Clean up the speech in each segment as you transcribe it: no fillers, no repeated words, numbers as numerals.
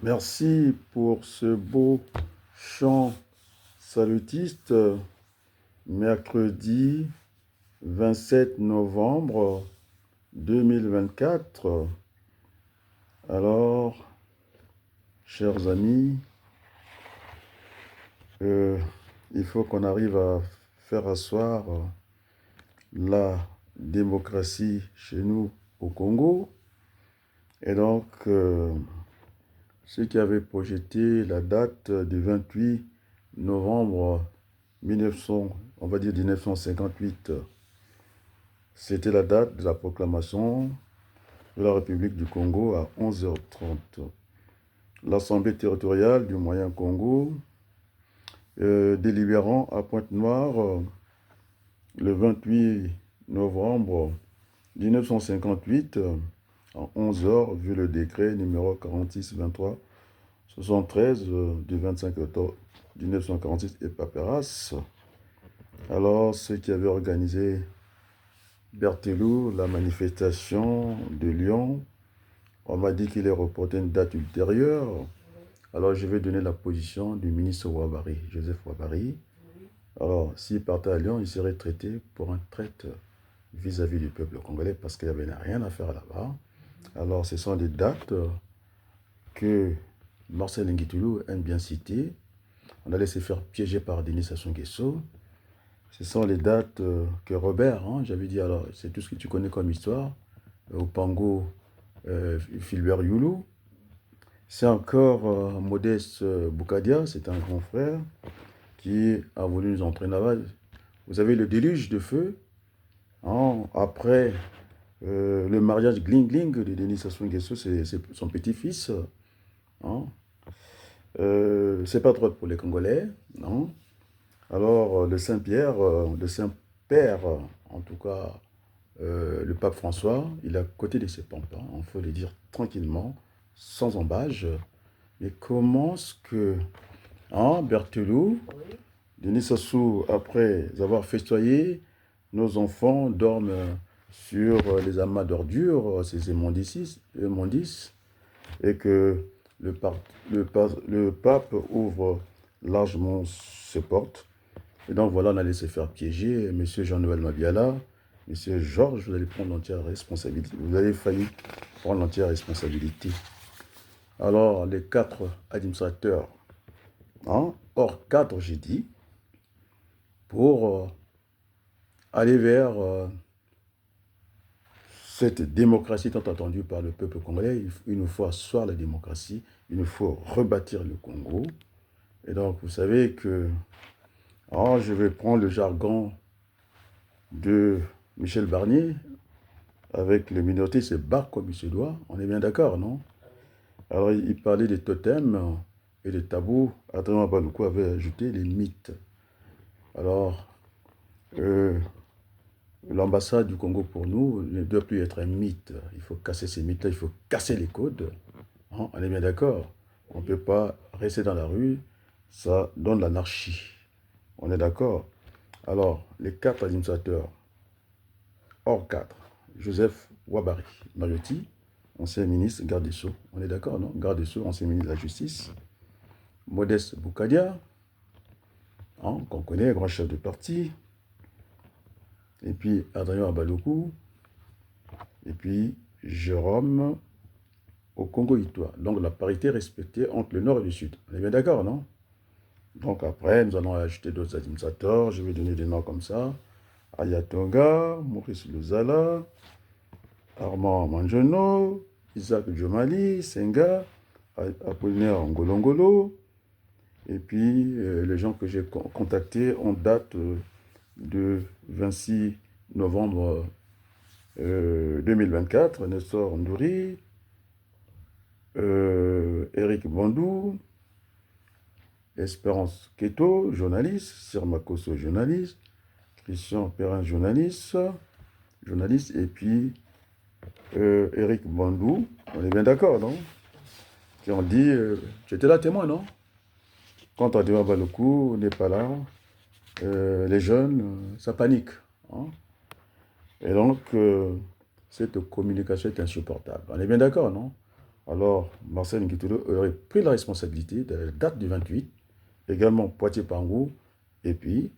Merci pour ce beau chant salutiste. Mercredi 27 novembre 2024. Alors, chers amis, il faut qu'on arrive à faire asseoir la démocratie chez nous au Congo. Et donc, ceux qui avaient projeté la date du 28 novembre 1900, on va dire 1958, c'était la date de la proclamation de la République du Congo à 11h30. L'Assemblée territoriale du Moyen Congo, délibérant à Pointe-Noire le 28 novembre 1958 à 11h, vu le décret numéro 46-23 73 du 25 octobre 1946 et Paperas. Alors, ceux qui avaient organisé Berthelot, la manifestation de Lyon, on m'a dit qu'il est reporté une date ultérieure. Alors, je vais donner la position du ministre Ouabari, Joseph Ouabari. Alors, s'il partait à Lyon, il serait traité pour un traître vis-à-vis du peuple congolais parce qu'il n'y avait rien à faire là-bas. Alors, ce sont des dates que Marcel Nguitoulou aime bien citer. On allait se faire piéger par Denis Sassou Nguesso. Ce sont les dates que Robert, j'avais dit, alors c'est tout ce que tu connais comme histoire, au Pango, Philbert Youlou. C'est encore Modeste Boukadia, c'est un grand frère qui a voulu nous entraîner là-bas. Vous avez le déluge de feu, après le mariage gling-gling de Denis Sassou Nguesso, c'est son petit-fils. C'est pas trop pour les Congolais, non. Alors, le Saint-Pierre, le Saint-Père, en tout cas, le pape François, il est à côté de ses pampans, il faut le dire tranquillement, sans embâge. Mais comment est-ce que Berthelot, Denis Sassou, après avoir festoyé, nos enfants dorment sur les amas d'ordures, ces immondices, et que le pape ouvre largement ses portes. Et donc voilà, on allait se faire piéger. Monsieur Jean-Noël Mabiala, Monsieur Georges, vous allez prendre l'entière responsabilité. Vous avez failli prendre l'entière responsabilité. Alors, les 4 administrateurs, hors cadre, j'ai dit, pour aller vers cette démocratie tant attendue par le peuple congolais. Il nous faut asseoir la démocratie, il nous faut rebâtir le Congo. Et donc, vous savez que je vais prendre le jargon de Michel Barnier. Avec les minorités, c'est barre comme il se doit. On est bien d'accord, non? Alors, il parlait des totems et des tabous. Adrien Baloukou avait ajouté les mythes. Alors, l'ambassade du Congo pour nous ne doit plus être un mythe. Il faut casser ces mythes-là, il faut casser les codes. On est bien d'accord. On ne peut pas rester dans la rue, ça donne l'anarchie. On est d'accord. Alors, les 4 administrateurs, hors cadre, Joseph Ouabari, Mariotti, ancien ministre, garde des Sceaux. On est d'accord, non? Garde des Sceaux, ancien ministre de la Justice. Modeste Boukadia, qu'on connaît, grand chef de parti. Et puis Adrien Abalokou. Et puis Jérôme au Congo-Itois. Donc la parité respectée entre le Nord et le Sud. On est bien d'accord, non? Donc après, nous allons ajouter d'autres administrateurs. Je vais donner des noms comme ça. Ayatonga, Maurice Luzala, Armand Manjono, Isaac Djomali, Senga, Apollinaire Ngolongolo. Et puis, les gens que j'ai contactés en date de 26 novembre 2024, Nestor Ndouri, Eric Bandou, Espérance Keto, journaliste, Sirmakoso, journaliste, Christian Perrin, journaliste, et puis Eric Bandou, on est bien d'accord, non? Qui ont dit, tu étais là témoin, non? Quand Adrien Balokou n'est pas là, les jeunes, ça panique. Et donc, cette communication est insupportable. On est bien d'accord, non? Alors, Marcel Nguitolo aurait pris la responsabilité de la date du 28, également Poitiers-Pangou, et puis,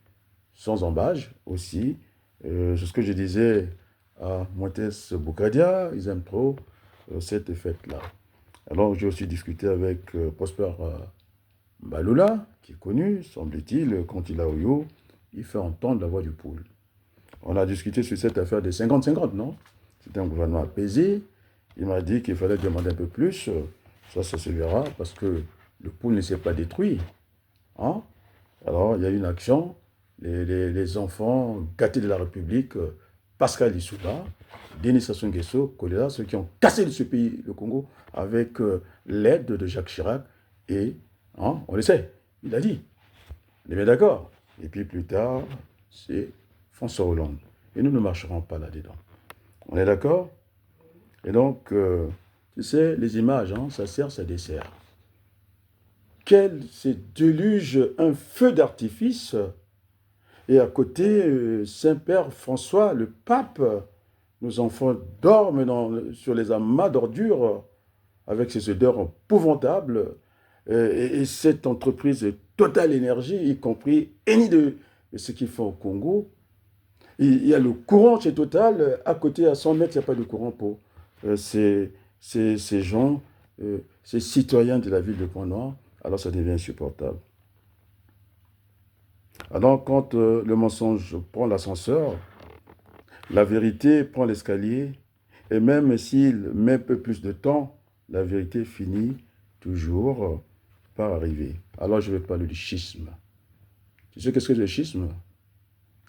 sans embâche aussi, c'est ce que je disais à Moïse Boukadia, ils aiment trop cette fête-là. Alors, j'ai aussi discuté avec Prosper Baloula, qui est connu, semble-t-il, quand il a Oyo, il fait entendre la voix du poule. On a discuté sur cette affaire des 50-50, non? C'était un gouvernement apaisé. Il m'a dit qu'il fallait demander un peu plus. Ça se verra, parce que le poule ne s'est pas détruit. Hein? Alors, il y a eu une action. Les enfants gâtés de la République, Pascal Lissouba, Denis Sassou Nguesso, Kolela, ceux qui ont cassé ce pays, le Congo, avec l'aide de Jacques Chirac. Et, hein, on le sait, il a dit. On est bien d'accord. Et puis plus tard, c'est François Hollande. Et nous ne marcherons pas là-dedans. On est d'accord? Et donc, tu sais, les images, hein, ça sert, ça dessert. Quel c'est déluge, un feu d'artifice. Et à côté, Saint-Père François, le pape, nos enfants dorment sur les amas d'ordures avec ces odeurs épouvantables. Et cette entreprise Total Énergie, y compris Eni de ce qu'ils font au Congo, il y a le courant chez Total, à côté, à 100 mètres, il n'y a pas de courant pour ces gens, ces citoyens de la ville de Pointe-Noire. Alors ça devient insupportable. Alors quand le mensonge prend l'ascenseur, la vérité prend l'escalier, et même s'il met un peu plus de temps, la vérité finit toujours par arriver. Alors je vais parler du schisme. Tu sais qu'est-ce que c'est le schisme?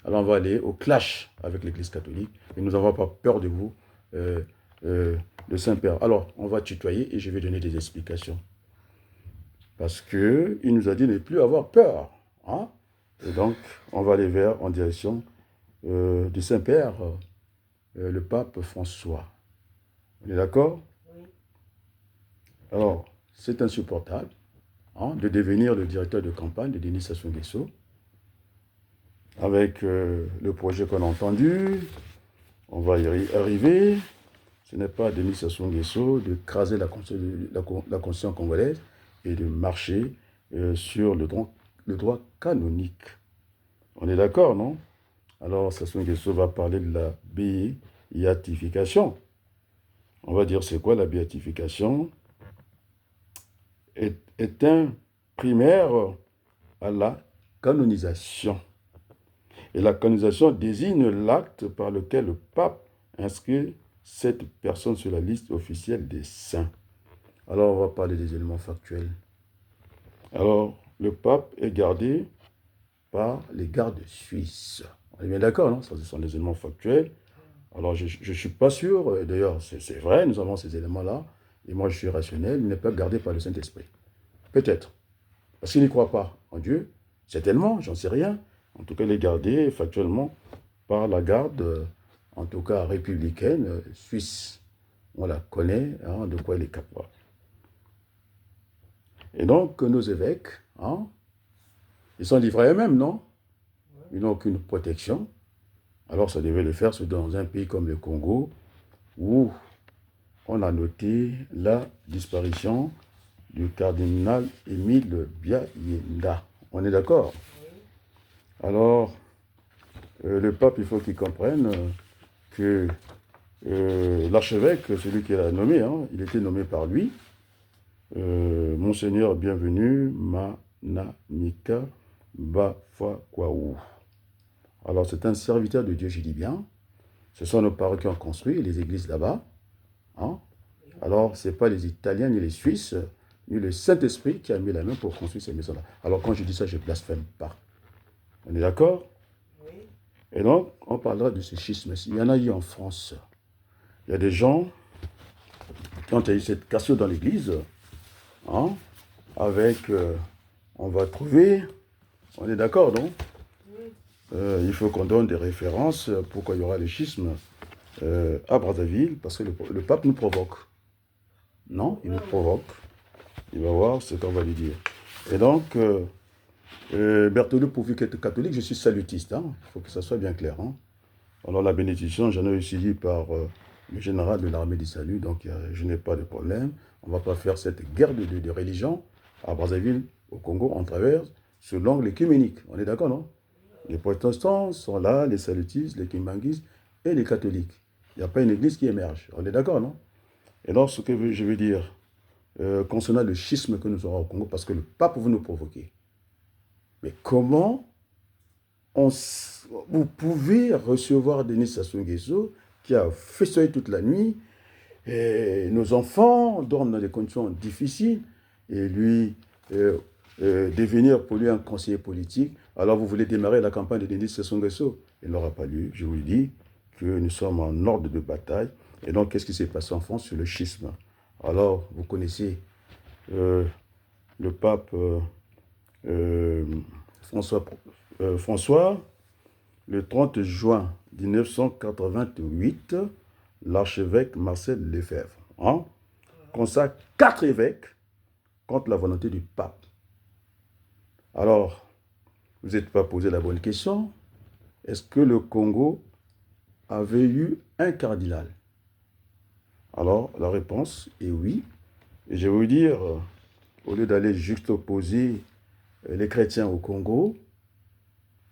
Alors on va aller au clash avec l'Église catholique, et nous n'avons pas peur de vous, le Saint-Père. Alors on va tutoyer et je vais donner des explications. Parce qu'il nous a dit de ne plus avoir peur. Hein? Et donc on va aller en direction du Saint-Père, le pape François. On est d'accord? Oui. Alors, c'est insupportable de devenir le directeur de campagne de Denis Sassou Nguesso avec le projet qu'on a entendu. On va y arriver. Ce n'est pas Denis Sassou Nguesso de craser la conscience congolaise et de marcher sur le droit canonique. On est d'accord, non? Alors, Sassou Nguesso va parler de la béatification. On va dire c'est quoi la béatification? Est un primaire à la canonisation. Et la canonisation désigne l'acte par lequel le pape inscrit cette personne sur la liste officielle des saints. Alors, on va parler des éléments factuels. Alors, le pape est gardé par les gardes suisses. On est bien d'accord, non? Ça, ce sont des éléments factuels. Alors, je ne suis pas sûr, d'ailleurs, c'est vrai, nous avons ces éléments-là, et moi, je suis rationnel, il n'est pas gardé par le Saint-Esprit. Peut-être. Parce qu'il n'y croit pas en Dieu, certainement, j'en sais rien. En tout cas, il est gardé factuellement par la garde, en tout cas républicaine, suisse. On la connaît, hein, de quoi elle est capable. Et donc, nos évêques, hein, ils sont livrés à eux-mêmes, non? Ils n'ont aucune protection. Alors, ça devait le faire dans un pays comme le Congo, où on a noté la disparition du cardinal Émile Biayenda. On est d'accord? Alors, le pape, il faut qu'il comprenne que l'archevêque, celui qui l'a nommé, hein, il était nommé par lui, Monseigneur bienvenu Manamika Bafakwaou. Alors, c'est un serviteur de Dieu, je dis bien. Ce sont nos parents qui ont construit les églises là-bas. Hein? Alors, ce n'est pas les Italiens ni les Suisses, ni le Saint-Esprit qui a mis la main pour construire ces maisons-là. Alors, quand je dis ça, je ne blasphème pas. On est d'accord? Oui. Et donc, on parlera de ce schisme. Il y en a eu en France. Il y a des gens qui ont eu cette cassure dans l'église, hein, avec, on va trouver, on est d'accord, non? Il faut qu'on donne des références pourquoi il y aura le schisme à Brazzaville, parce que le pape nous provoque. Non, il nous provoque. Il va voir ce qu'on va lui dire. Et donc, Berthelot, pourvu qu'être catholique, je suis salutiste. Hein. Il faut que ça soit bien clair. Hein. Alors la bénédiction, j'en ai aussi dit par le général de l'armée du salut, donc je n'ai pas de problème. On ne va pas faire cette guerre de religion à Brazzaville, au Congo, on traverse selon l'écuménique. On est d'accord, non? Les protestants sont là, les salutistes, les kimbanguistes et les catholiques. Il n'y a pas une église qui émerge. On est d'accord, non? Et donc, ce que je veux dire, concernant le schisme que nous aurons au Congo, parce que le pape veut nous provoquer. Mais comment vous pouvez recevoir Denis Sassou Nguesso qui a festoyé toute la nuit, et nos enfants dorment dans des conditions difficiles, et lui devenir pour lui un conseiller politique. Alors vous voulez démarrer la campagne de Denis Sassou Nguesso? Il n'aura pas lieu. Je vous dis que nous sommes en ordre de bataille. Et donc, qu'est-ce qui s'est passé en France sur le schisme? Alors, vous connaissez le pape François, le 30 juin 1988, l'archevêque Marcel Lefebvre consacre 4 évêques contre la volonté du pape. Alors, vous n'êtes pas posé la bonne question. Est-ce que le Congo avait eu un cardinal? Alors, la réponse est oui. Et je vais vous dire, au lieu d'aller juxtaposer les chrétiens au Congo,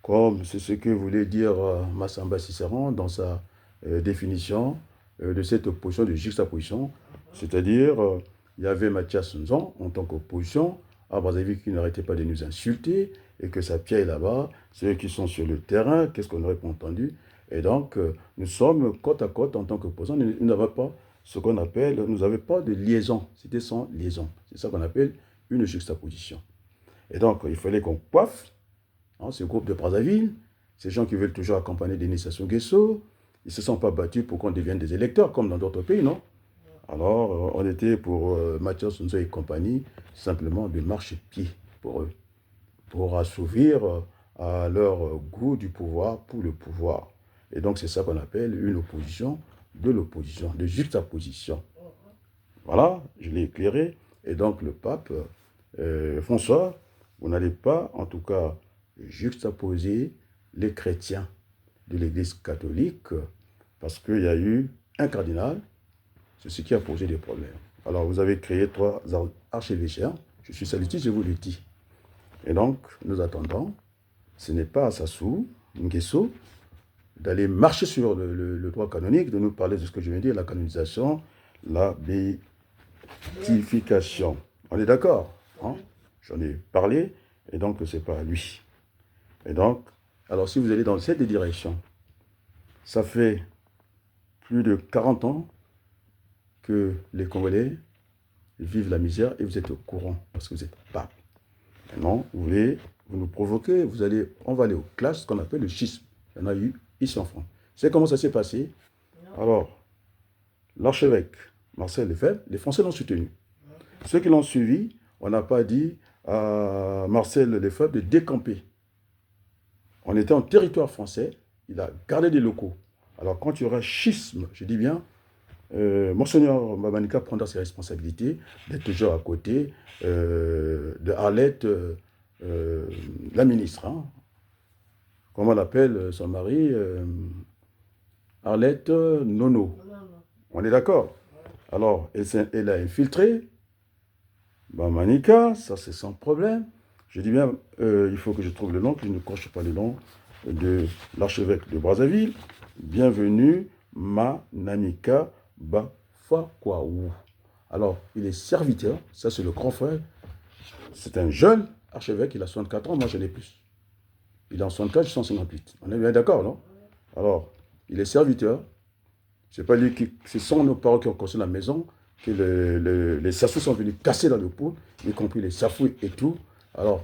comme c'est ce que voulait dire Massamba Cicéron dans sa définition de cette opposition, de juxtaposition, c'est-à-dire, il y avait Mathias Nzon en tant qu'opposition à Brazzaville qui n'arrêtait pas de nous insulter, et que sa pierre est là-bas, ceux qui sont sur le terrain, qu'est-ce qu'on n'aurait pas entendu? Et donc, nous sommes côte à côte en tant qu'opposants, nous n'avons pas ce qu'on appelle, nous n'avions pas de liaison, c'était sans liaison. C'est ça qu'on appelle une juxtaposition. Et donc, il fallait qu'on coiffe ce groupe de Brazzaville, ces gens qui veulent toujours accompagner Denis Sassou Nguesso, ils ne se sont pas battus pour qu'on devienne des électeurs, comme dans d'autres pays, non? Alors, on était pour Mathias Nzou et compagnie, simplement de marche-pied pour eux, pour assouvir à leur goût du pouvoir pour le pouvoir. Et donc, c'est ça qu'on appelle une opposition de l'opposition, de juxtaposition. Voilà, je l'ai éclairé. Et donc, le pape François, vous n'allez pas, en tout cas, juxtaposer les chrétiens de l'Église catholique, parce qu'il y a eu un cardinal, c'est ce qui a posé des problèmes. Alors, vous avez créé 3 archevêchés, je suis salutiste, je vous le dis. Et donc, nous attendons, ce n'est pas à Sassou Nguesso d'aller marcher sur le droit canonique, de nous parler de ce que je viens de dire, la canonisation, la béatification. On est d'accord, hein? J'en ai parlé, et donc ce n'est pas à lui. Et donc, alors si vous allez dans cette direction, ça fait plus de 40 ans que les Congolais vivent la misère, et vous êtes au courant, parce que vous êtes pape. Maintenant, vous nous provoquez, on va aller aux classes, ce qu'on appelle le schisme. Il y en a eu ici en France. Vous savez comment ça s'est passé? Alors, l'archevêque Marcel Lefebvre, les Français l'ont soutenu. Ceux qui l'ont suivi, on n'a pas dit à Marcel Lefebvre de décamper. On était en territoire français, il a gardé des locaux. Alors, quand il y aura schisme, je dis bien, Monseigneur Mabandika prendra ses responsabilités d'être toujours à côté de Arlette, la ministre. Comment on l'appelle son mari? Arlette Nono. On est d'accord? Alors, elle a infiltré Mabandika, ça c'est sans problème. Je dis bien, il faut que je trouve le nom, que je ne coche pas le nom de l'archevêque de Brazzaville. Bienvenue, Manamika Bafakwaou. Alors, il est serviteur, ça c'est le grand frère. C'est un jeune archevêque, il a 64 ans, moi j'en ai plus. Il est en 64, je suis en 58. On est bien d'accord, non? Alors, il est serviteur. C'est pas lui qui. Ce sont nos parents qui ont construit la maison, que les Sassous sont venus casser dans le pot, y compris les Safouis et tout. Alors,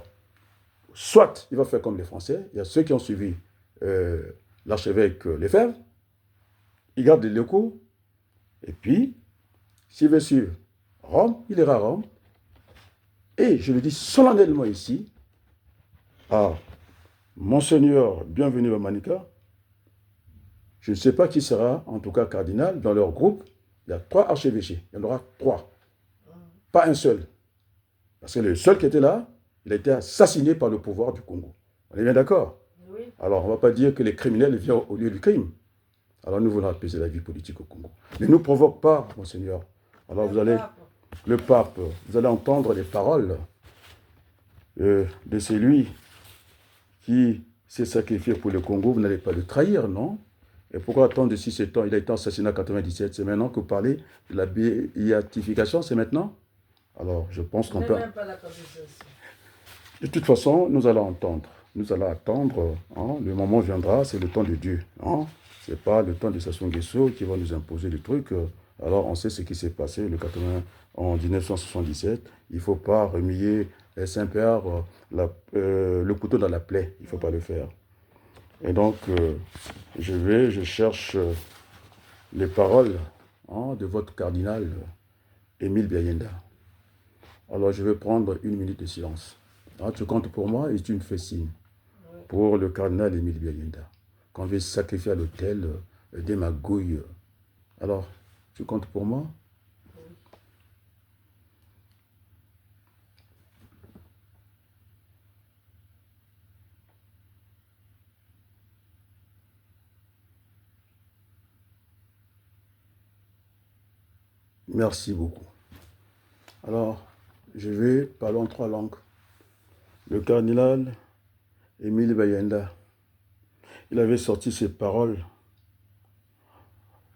soit il va faire comme les Français, il y a ceux qui ont suivi l'archevêque Lefebvre, il garde les locaux, et puis, s'il veut sur Rome, il ira à Rome. Et je le dis solennellement ici, à Monseigneur Bienvenu Mamanika, je ne sais pas qui sera, en tout cas cardinal, dans leur groupe, il y a 3 archevêchés, il y en aura 3. Pas un seul. Parce que le seul qui était là, il a été assassiné par le pouvoir du Congo. On est bien d'accord? Oui. Alors, on ne va pas dire que les criminels viennent au lieu du crime. Alors nous voulons apaiser la vie politique au Congo. Ne nous provoque pas, monseigneur. Alors le pape, vous allez entendre les paroles de celui qui s'est sacrifié pour le Congo. Vous n'allez pas le trahir, non? Et pourquoi attendre de 6-7 ans? Il a été assassiné en 97. C'est maintenant que vous parlez de la béatification, c'est maintenant? Alors, je pense qu'on peut... De toute façon, nous allons entendre. Nous allons attendre. Hein, le moment viendra, c'est le temps de Dieu. Hein. Ce n'est pas le temps de Sassou Nguesso qui va nous imposer des trucs. Alors, on sait ce qui s'est passé en 1977. Il ne faut pas remuer Saint-Père le couteau dans la plaie. Il ne faut pas le faire. Et donc, je cherche les paroles de votre cardinal Émile Biayenda. Alors, je vais prendre 1 minute de silence. Tu comptes pour moi et tu me fais signe. Pour le cardinal Émile Biayenda. Qu'on veut sacrifier à l'autel des magouilles. Alors, tu comptes pour moi? Merci beaucoup. Alors, je vais parler en 3 langues. Le cardinal Émile Biayenda, il avait sorti ces paroles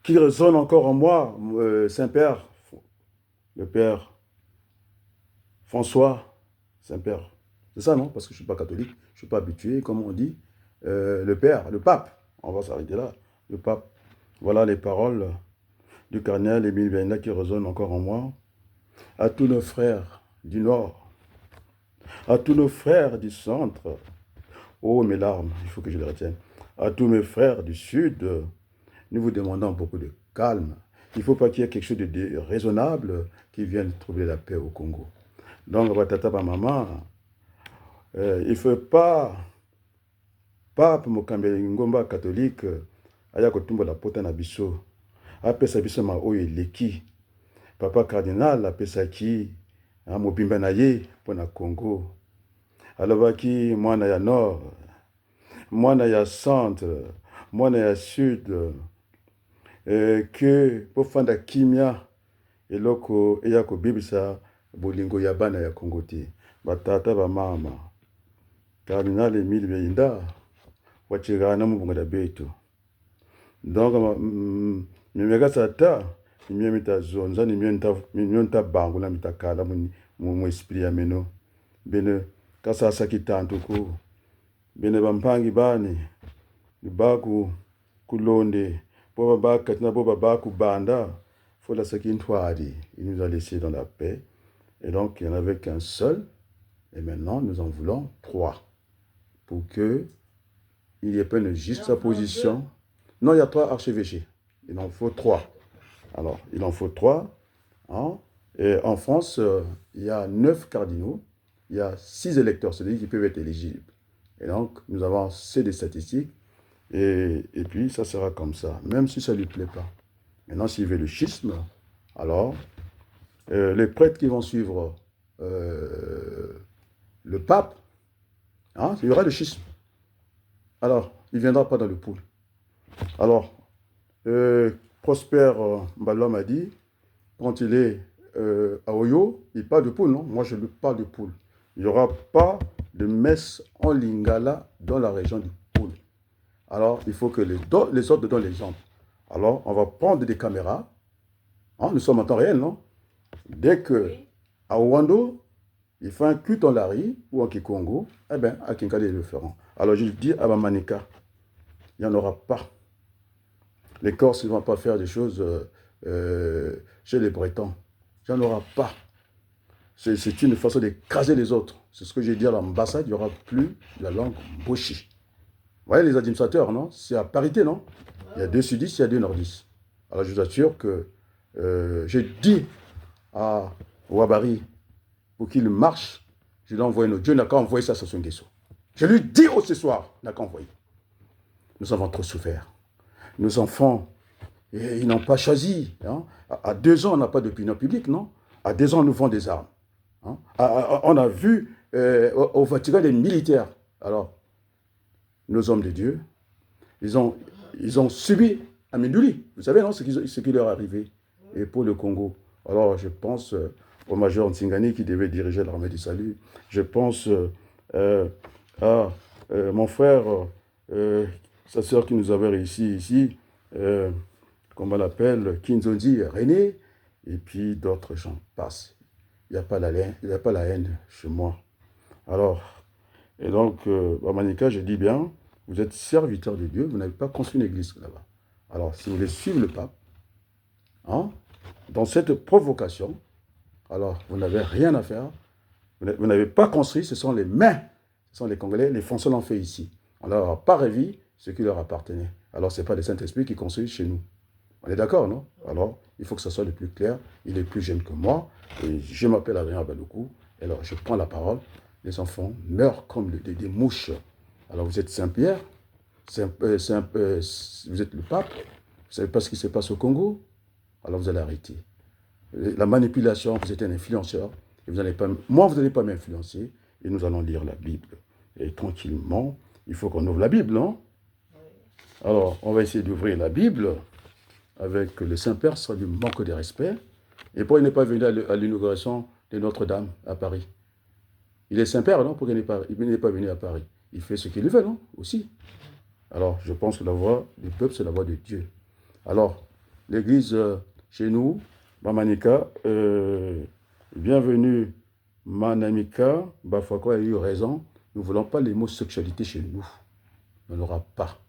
qui résonnent encore en moi, Saint-Père, le Père François, Saint-Père. C'est ça, non? Parce que je ne suis pas catholique, je ne suis pas habitué, comme on dit. Le Père, le Pape, on va s'arrêter là, le Pape. Voilà les paroles du cardinal Émile Biayenda qui résonnent encore en moi. À tous nos frères du Nord, à tous nos frères du Centre, oh mes larmes, il faut que je les retienne. À tous mes frères du Sud, nous vous demandons beaucoup de calme. Il ne faut pas qu'il y ait quelque chose de raisonnable qui vienne troubler la paix au Congo. Donc, Watata Maman, il ne faut pas, Pape Mokambe Ngomba catholique, aya kotumba la pota na biso, apesa biso ma oyo eleki. Papa cardinal apesaki mobimba na ye mpo na Congo. Alobaki mwana ya Nord, mwana ya Centre, mwana ya Sud, que po fanda kimia eloko eya kobebisa bolingo ya bana ya Congo te. Batata bamama, cardinal Émile Biayenda, wachigana na mubunga da beto. Donc, mimega sata, mimia mita zonza, mimia mita bango na mita kala mu esprit ya meno. Bene, kasa saki tantuku. Bene bampangi bani, baku kulonde, boba bakatina boba baku banda, faut la saki ntwari. Il nous a laissé dans la paix. Et donc, il n'y en avait qu'un seul. Et maintenant, nous en voulons 3. Pour que il n'y ait pas une juste position. Non, il y a 3 archevêchés. Il en faut 3. Alors, il en faut 3. Hein? Et en France, il y a 9 cardinaux. Il y a 6 électeurs, c'est-à-dire qui peuvent être éligibles. Et donc, nous avons assez de statistiques. Et puis, ça sera comme ça, même si ça ne lui plaît pas. Maintenant, s'il veut le schisme, alors, les prêtres qui vont suivre le pape, hein, il y aura le schisme. Alors, il ne viendra pas dans le pool. Alors, Prosper Mbalom a dit, quand il est à Oyo, il parle de poule, non? Moi, je lui parle de poule. Il n'y aura pas de messe en Lingala dans la région du poule. Alors, il faut que les autres donnent l'exemple. Alors, on va prendre des caméras. Hein, nous sommes en temps réel, non? Dès que à Ouando, il fait un culte en Lari ou en Kikongo, eh bien, à Kinkade, ils le feront. Alors, je dis à Bamanika, il n'y en aura pas. Les Corses ne vont pas faire des choses chez les Bretons. Il n'y en aura pas. C'est une façon d'écraser les autres. C'est ce que j'ai dit à l'ambassade, il n'y aura plus la langue boshi. Vous voyez les administrateurs, non? C'est à parité, non? Il y a 2 sudistes, il y a 2 nordistes. Alors je vous assure que j'ai dit à Ouabari pour qu'il marche, je lui ai envoyé notre Dieu n'a qu'à envoyer ça sur son Nguesso. Je lui dis ce soir, n'a qu'à envoyer. Nous avons trop souffert. Nos enfants, ils n'ont pas choisi. Hein. À 2 ans, on n'a pas d'opinion publique, non? À 2 ans, on nous vend des armes. Hein. On a vu au Vatican des militaires. Alors, nos hommes de Dieu, ils ont subi à Mindouli. Vous savez, non, ce qui leur est arrivé. Et pour le Congo. Alors, je pense au major Ntsingani qui devait diriger l'armée du salut. Je pense euh, à mon frère, euh, sa sœur qui nous avait réussi ici, comment on l'appelle, Kinzondi René, et puis d'autres gens passent. Il n'y a pas la haine chez moi. Alors, et donc, Bamanika, je dis bien, vous êtes serviteur de Dieu, vous n'avez pas construit une église là-bas. Alors, si vous voulez suivre le pape, hein, dans cette provocation, alors vous n'avez rien à faire, vous n'avez pas construit, ce sont les mains, ce sont les Congolais, les Français l'ont fait ici. On ne leur a pas révi ce qui leur appartenait. Alors, ce n'est pas le Saint-Esprit qui construit chez nous. On est d'accord, non? Alors, il faut que ça soit le plus clair. Il est plus jeune que moi. Et je m'appelle Adrien Baloukou. Alors, je prends la parole. Les enfants meurent comme des mouches. Alors, vous êtes Saint-Pierre. Vous êtes le pape. Vous ne savez pas ce qui se passe au Congo. Alors, vous allez arrêter. La manipulation, vous êtes un influenceur. Et vous pas, moi, vous n'allez pas m'influencer. Et nous allons lire la Bible. Et tranquillement, il faut qu'on ouvre la Bible, non? Alors, on va essayer d'ouvrir la Bible avec le Saint-Père sans lui manque de respect. Et pourquoi il n'est pas venu à l'inauguration de Notre-Dame à Paris? Il est Saint-Père, non? Pourquoi il n'est pas venu à Paris? Il fait ce qu'il veut, non? Aussi. Alors, je pense que la voix du peuple, c'est la voix de Dieu. Alors, l'église chez nous, Mamanika, bienvenue, Manamika, Bafakwa a eu raison. Nous ne voulons pas les mots sexualité chez nous. On n'aura pas.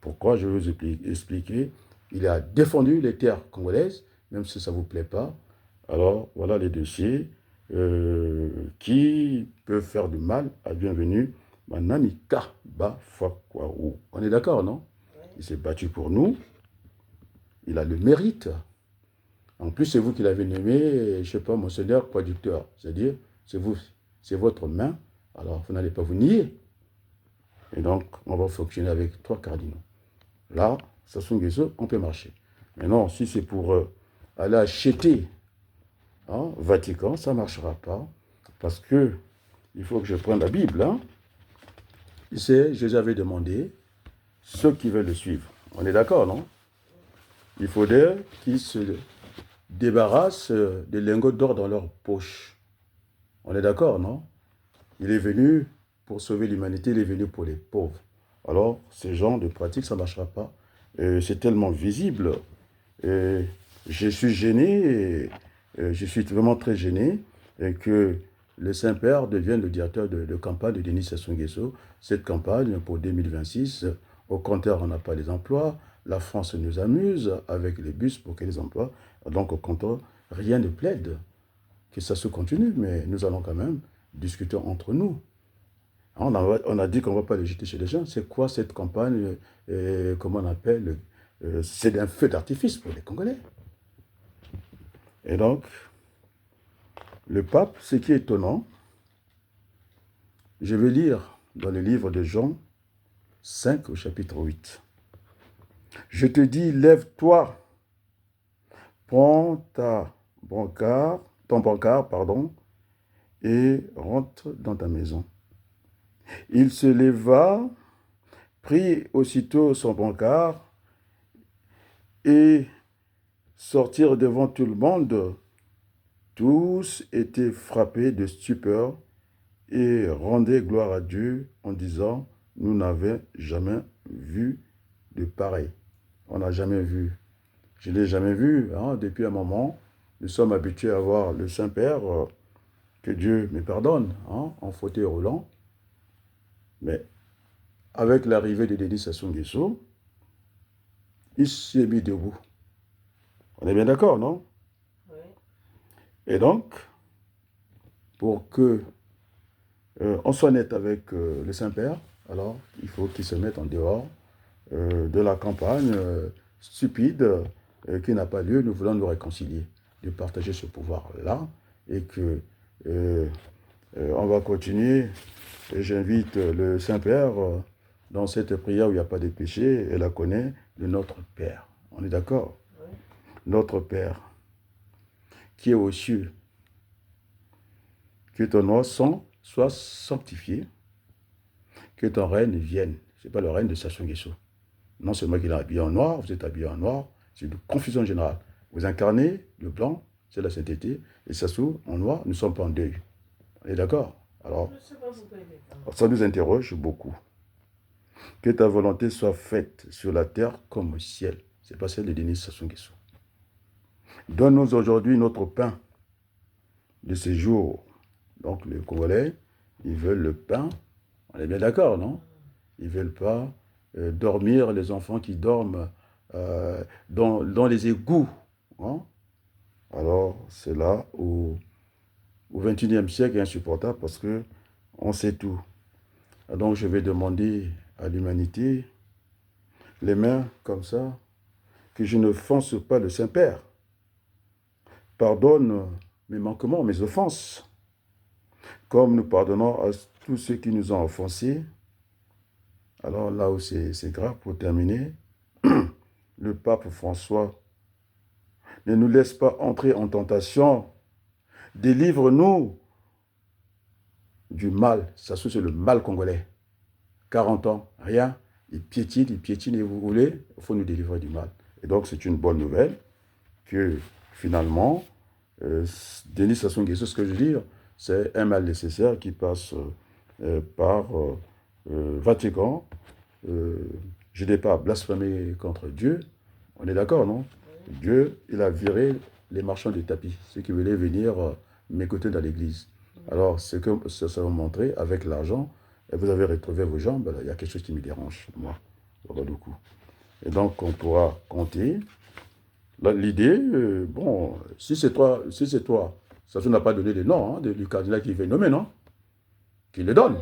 Pourquoi? Je vais vous expliquer. Il a défendu les terres congolaises, même si ça ne vous plaît pas. Alors, voilà les dossiers qui peuvent faire du mal à bienvenue. Manamika Bafakwaou. On est d'accord, non? Il s'est battu pour nous. Il a le mérite. En plus, c'est vous qui l'avez nommé, je ne sais pas, monseigneur producteur. C'est-à-dire, c'est vous, c'est votre main. Alors, vous n'allez pas vous nier. Et donc, on va fonctionner avec 3 cardinaux. Là, Sassou Nguesso, on peut marcher. Mais non, si c'est pour aller acheter Vatican, ça ne marchera pas. Parce que il faut que je prenne la Bible. Hein. Je les avais demandé, ceux qui veulent le suivre. On est d'accord, non? Il faudrait qu'ils se débarrassent des lingots d'or dans leur poche. On est d'accord, non? Il est venu pour sauver l'humanité, il est venu pour les pauvres. Alors, ce genre de pratique, ça ne marchera pas. C'est tellement visible. Je suis gêné, je suis vraiment très gêné que le Saint-Père devienne le directeur de campagne de Denis Sassou Nguesso. Cette campagne pour 2026, au contraire, on n'a pas les emplois. La France nous amuse avec les bus pour qu'il y ait des emplois. Donc, au contraire, rien ne plaide que ça se continue, mais nous allons quand même discuter entre nous. On a dit qu'on ne va pas les jeter chez les gens. C'est quoi cette campagne? Comment on appelle? C'est un feu d'artifice pour les Congolais. Et donc, le pape, ce qui est étonnant, je vais lire dans le livre de Jean 5 au chapitre 8. Je te dis, lève-toi, prends ton brancard, et rentre dans ta maison. Il se leva, prit aussitôt son brancard et sortirent devant tout le monde. Tous étaient frappés de stupeur et rendaient gloire à Dieu en disant, nous n'avons jamais vu de pareil. On n'a jamais vu. Je ne l'ai jamais vu depuis un moment. Nous sommes habitués à voir le Saint-Père, que Dieu me pardonne, en fauteuil roulant. Mais avec l'arrivée de Denis Sassou Nguesso, il s'est mis debout. On est bien d'accord, non? Oui. Et donc, pour que on soit net avec le Saint-Père, alors il faut qu'il se mette en dehors de la campagne stupide qui n'a pas lieu. Nous voulons nous réconcilier, de partager ce pouvoir-là et que on va continuer. Et j'invite le Saint-Père dans cette prière où il n'y a pas de péché, elle la connaît, de notre Père. On est d'accord? Oui. Notre Père, qui est aux cieux, que ton nom soit sanctifié, que ton règne vienne. Ce n'est pas le règne de Sassou Nguesso. Non seulement qu'il est habillé en noir, vous êtes habillé en noir, c'est une confusion générale. Vous incarnez le blanc, c'est la sainteté, et Sassou, en noir, nous ne sommes pas en deuil. On est d'accord? Alors, ça nous interroge beaucoup. Que ta volonté soit faite sur la terre comme au ciel. C'est pas celle de Denis Sassou Nguesso. Donne-nous aujourd'hui notre pain de ces jours. Donc les Congolais, ils veulent le pain. On est bien d'accord, non? Ils ne veulent pas dormir, les enfants qui dorment dans les égouts. Hein? Alors c'est là où au XXIe siècle est insupportable parce que on sait tout. Donc je vais demander à l'humanité, les mains comme ça, que je ne fonce pas le Saint-Père. Pardonne mes manquements, mes offenses, comme nous pardonnons à tous ceux qui nous ont offensés. Alors là où c'est grave, pour terminer, le pape François ne nous laisse pas entrer en tentation. Délivre-nous du mal. Ça, c'est le mal congolais. 40 ans, rien. Il piétine, et vous voulez, il faut nous délivrer du mal. Et donc, c'est une bonne nouvelle que finalement, Denis Sassou Nguesso, ce que je veux dire, c'est un mal nécessaire qui passe par Vatican. Je n'ai pas blasphémé contre Dieu. On est d'accord, non? Dieu, il a viré les marchands de tapis, ceux qui voulaient venir m'écouter dans l'église. Alors, ce que ça va montrer avec l'argent, et vous avez retrouvé vos jambes, il y a quelque chose qui me dérange, moi, beaucoup. Et donc, on pourra compter. L'idée, bon, si c'est toi, ça n'a pas donné les noms du cardinal qui veut nommer, non? Qui le donne.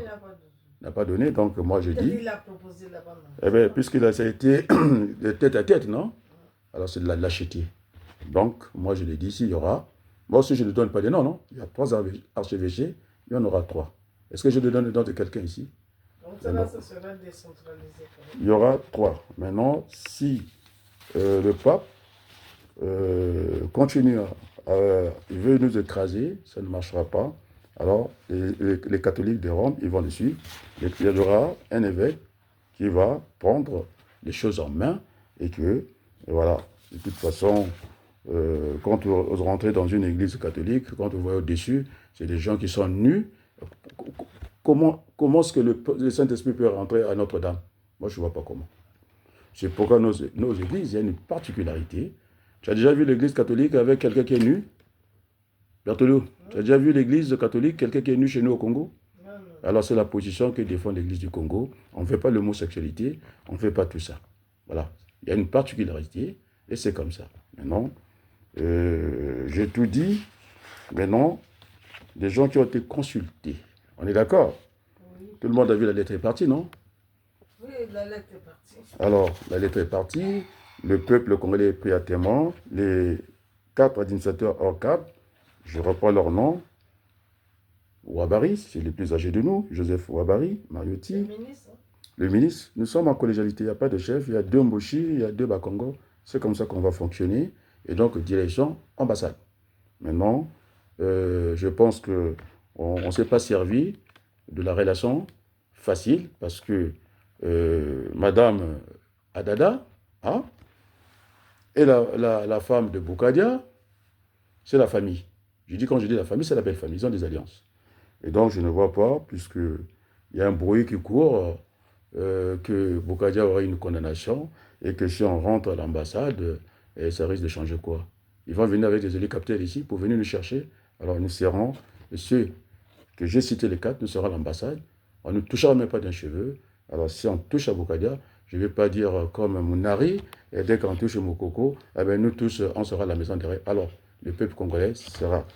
Il n'a pas donné, donc moi je dis. Il a proposé là-bas. Eh bien, puisqu'il a été de tête à tête, non? Alors c'est de la lâcheté. Donc, moi je l'ai dit, s'il y aura. Moi aussi je ne donne pas des noms, non? Il y a 3 archevêchés, il y en aura 3. Est-ce que je te donne le nom de quelqu'un ici? Donc ça sera décentralisé. Il y aura 3. Maintenant, si le pape continue il veut nous écraser, ça ne marchera pas. Alors, les catholiques de Rome, ils vont le suivre. Et puis, il y aura un évêque qui va prendre les choses en main et que, voilà, de toute façon, quand vous rentrez dans une église catholique, quand vous voyez au-dessus, c'est des gens qui sont nus. Comment est-ce que le Saint-Esprit peut rentrer à Notre-Dame? Moi, je ne vois pas comment. C'est pourquoi nos églises, il y a une particularité. Tu as déjà vu l'église catholique avec quelqu'un qui est nu? Berthelot, tu as déjà vu l'église catholique, quelqu'un qui est nu chez nous au Congo? Non. Alors c'est la position que défend l'église du Congo. On ne fait pas l'homosexualité, on ne fait pas tout ça. Voilà. Il y a une particularité et c'est comme ça. Maintenant, j'ai tout dit. Maintenant, des gens qui ont été consultés. On est d'accord? Oui. Tout le monde a vu la lettre est partie, non? Oui, la lettre est partie. Alors, la lettre est partie. Le peuple congolais est pris à témoin. Les 4 administrateurs hors cadre, je reprends leur nom. Ouabari, c'est le plus âgé de nous. Joseph Ouabari, Mariotti. Le ministre. Le ministre. Nous sommes en collégialité. Il n'y a pas de chef. Il y a 2 Mboshi, il y a 2 Bakongo. C'est comme ça qu'on va fonctionner. Et donc, direction, ambassade. Maintenant, je pense qu'on ne s'est pas servi de la relation facile parce que Madame Adada, hein, et la femme de Boukadia, c'est la famille. Quand je dis la famille, c'est la belle famille, ils ont des alliances. Et donc, je ne vois pas, puisqu'il y a un bruit qui court, que Boukadia aurait une condamnation, et que si on rentre à l'ambassade, ça risque de changer quoi? Ils vont venir avec des hélicoptères ici pour venir nous chercher. Alors, nous serons, ceux que j'ai cités les 4, nous serons à l'ambassade. On ne touchera même pas d'un cheveu. Alors, si on touche à Boukadia, je ne vais pas dire comme Mounari, et dès qu'on touche Mokoko, eh bien, nous tous, on sera à la maison derrière. Alors, le peuple congolais sera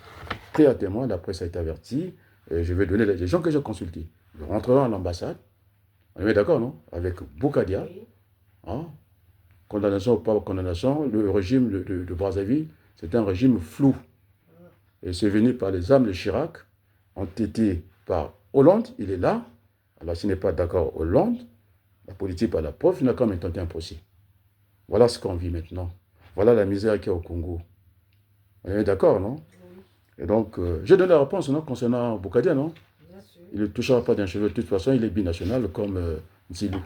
pris à témoin, la presse a été avertie, et je vais donner les gens que j'ai consultés. Ils rentreront à l'ambassade, on est d'accord, non? Avec Boukadia, hein? Condamnation ou pas condamnation, le régime de Brazzaville, c'est un régime flou. Et c'est venu par les âmes de Chirac, entêté par Hollande, il est là. Alors s'il n'est pas d'accord Hollande, la politique par la preuve, il n'a quand même tenté un procès. Voilà ce qu'on vit maintenant. Voilà la misère qu'il y a au Congo. On est d'accord, non? Et donc, j'ai donné la réponse non, concernant Boukadia, non? Il ne touchera pas d'un cheveu. De toute façon, il est binational comme Zilou.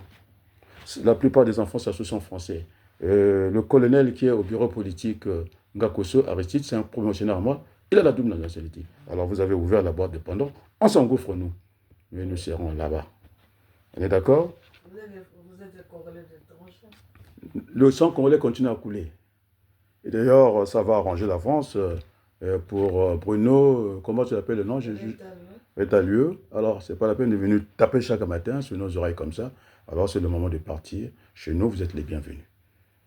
La plupart des enfants s'associent en français. Le colonel qui est au bureau politique, Ngakoso Aristide, c'est un promotionnaire à moi. Il a la double nationalité. Alors vous avez ouvert la boîte de Pandore. On s'engouffre, nous. Mais nous serons là-bas. On est d'accord? Vous êtes des Congolais d'étranger. Le sang congolais continue à couler. Et d'ailleurs, ça va arranger la France pour Bruno, comment tu l'appelles le nom? Rétalieu. Alors, c'est pas la peine de venir taper chaque matin sur nos oreilles comme ça. Alors, c'est le moment de partir. Chez nous, vous êtes les bienvenus.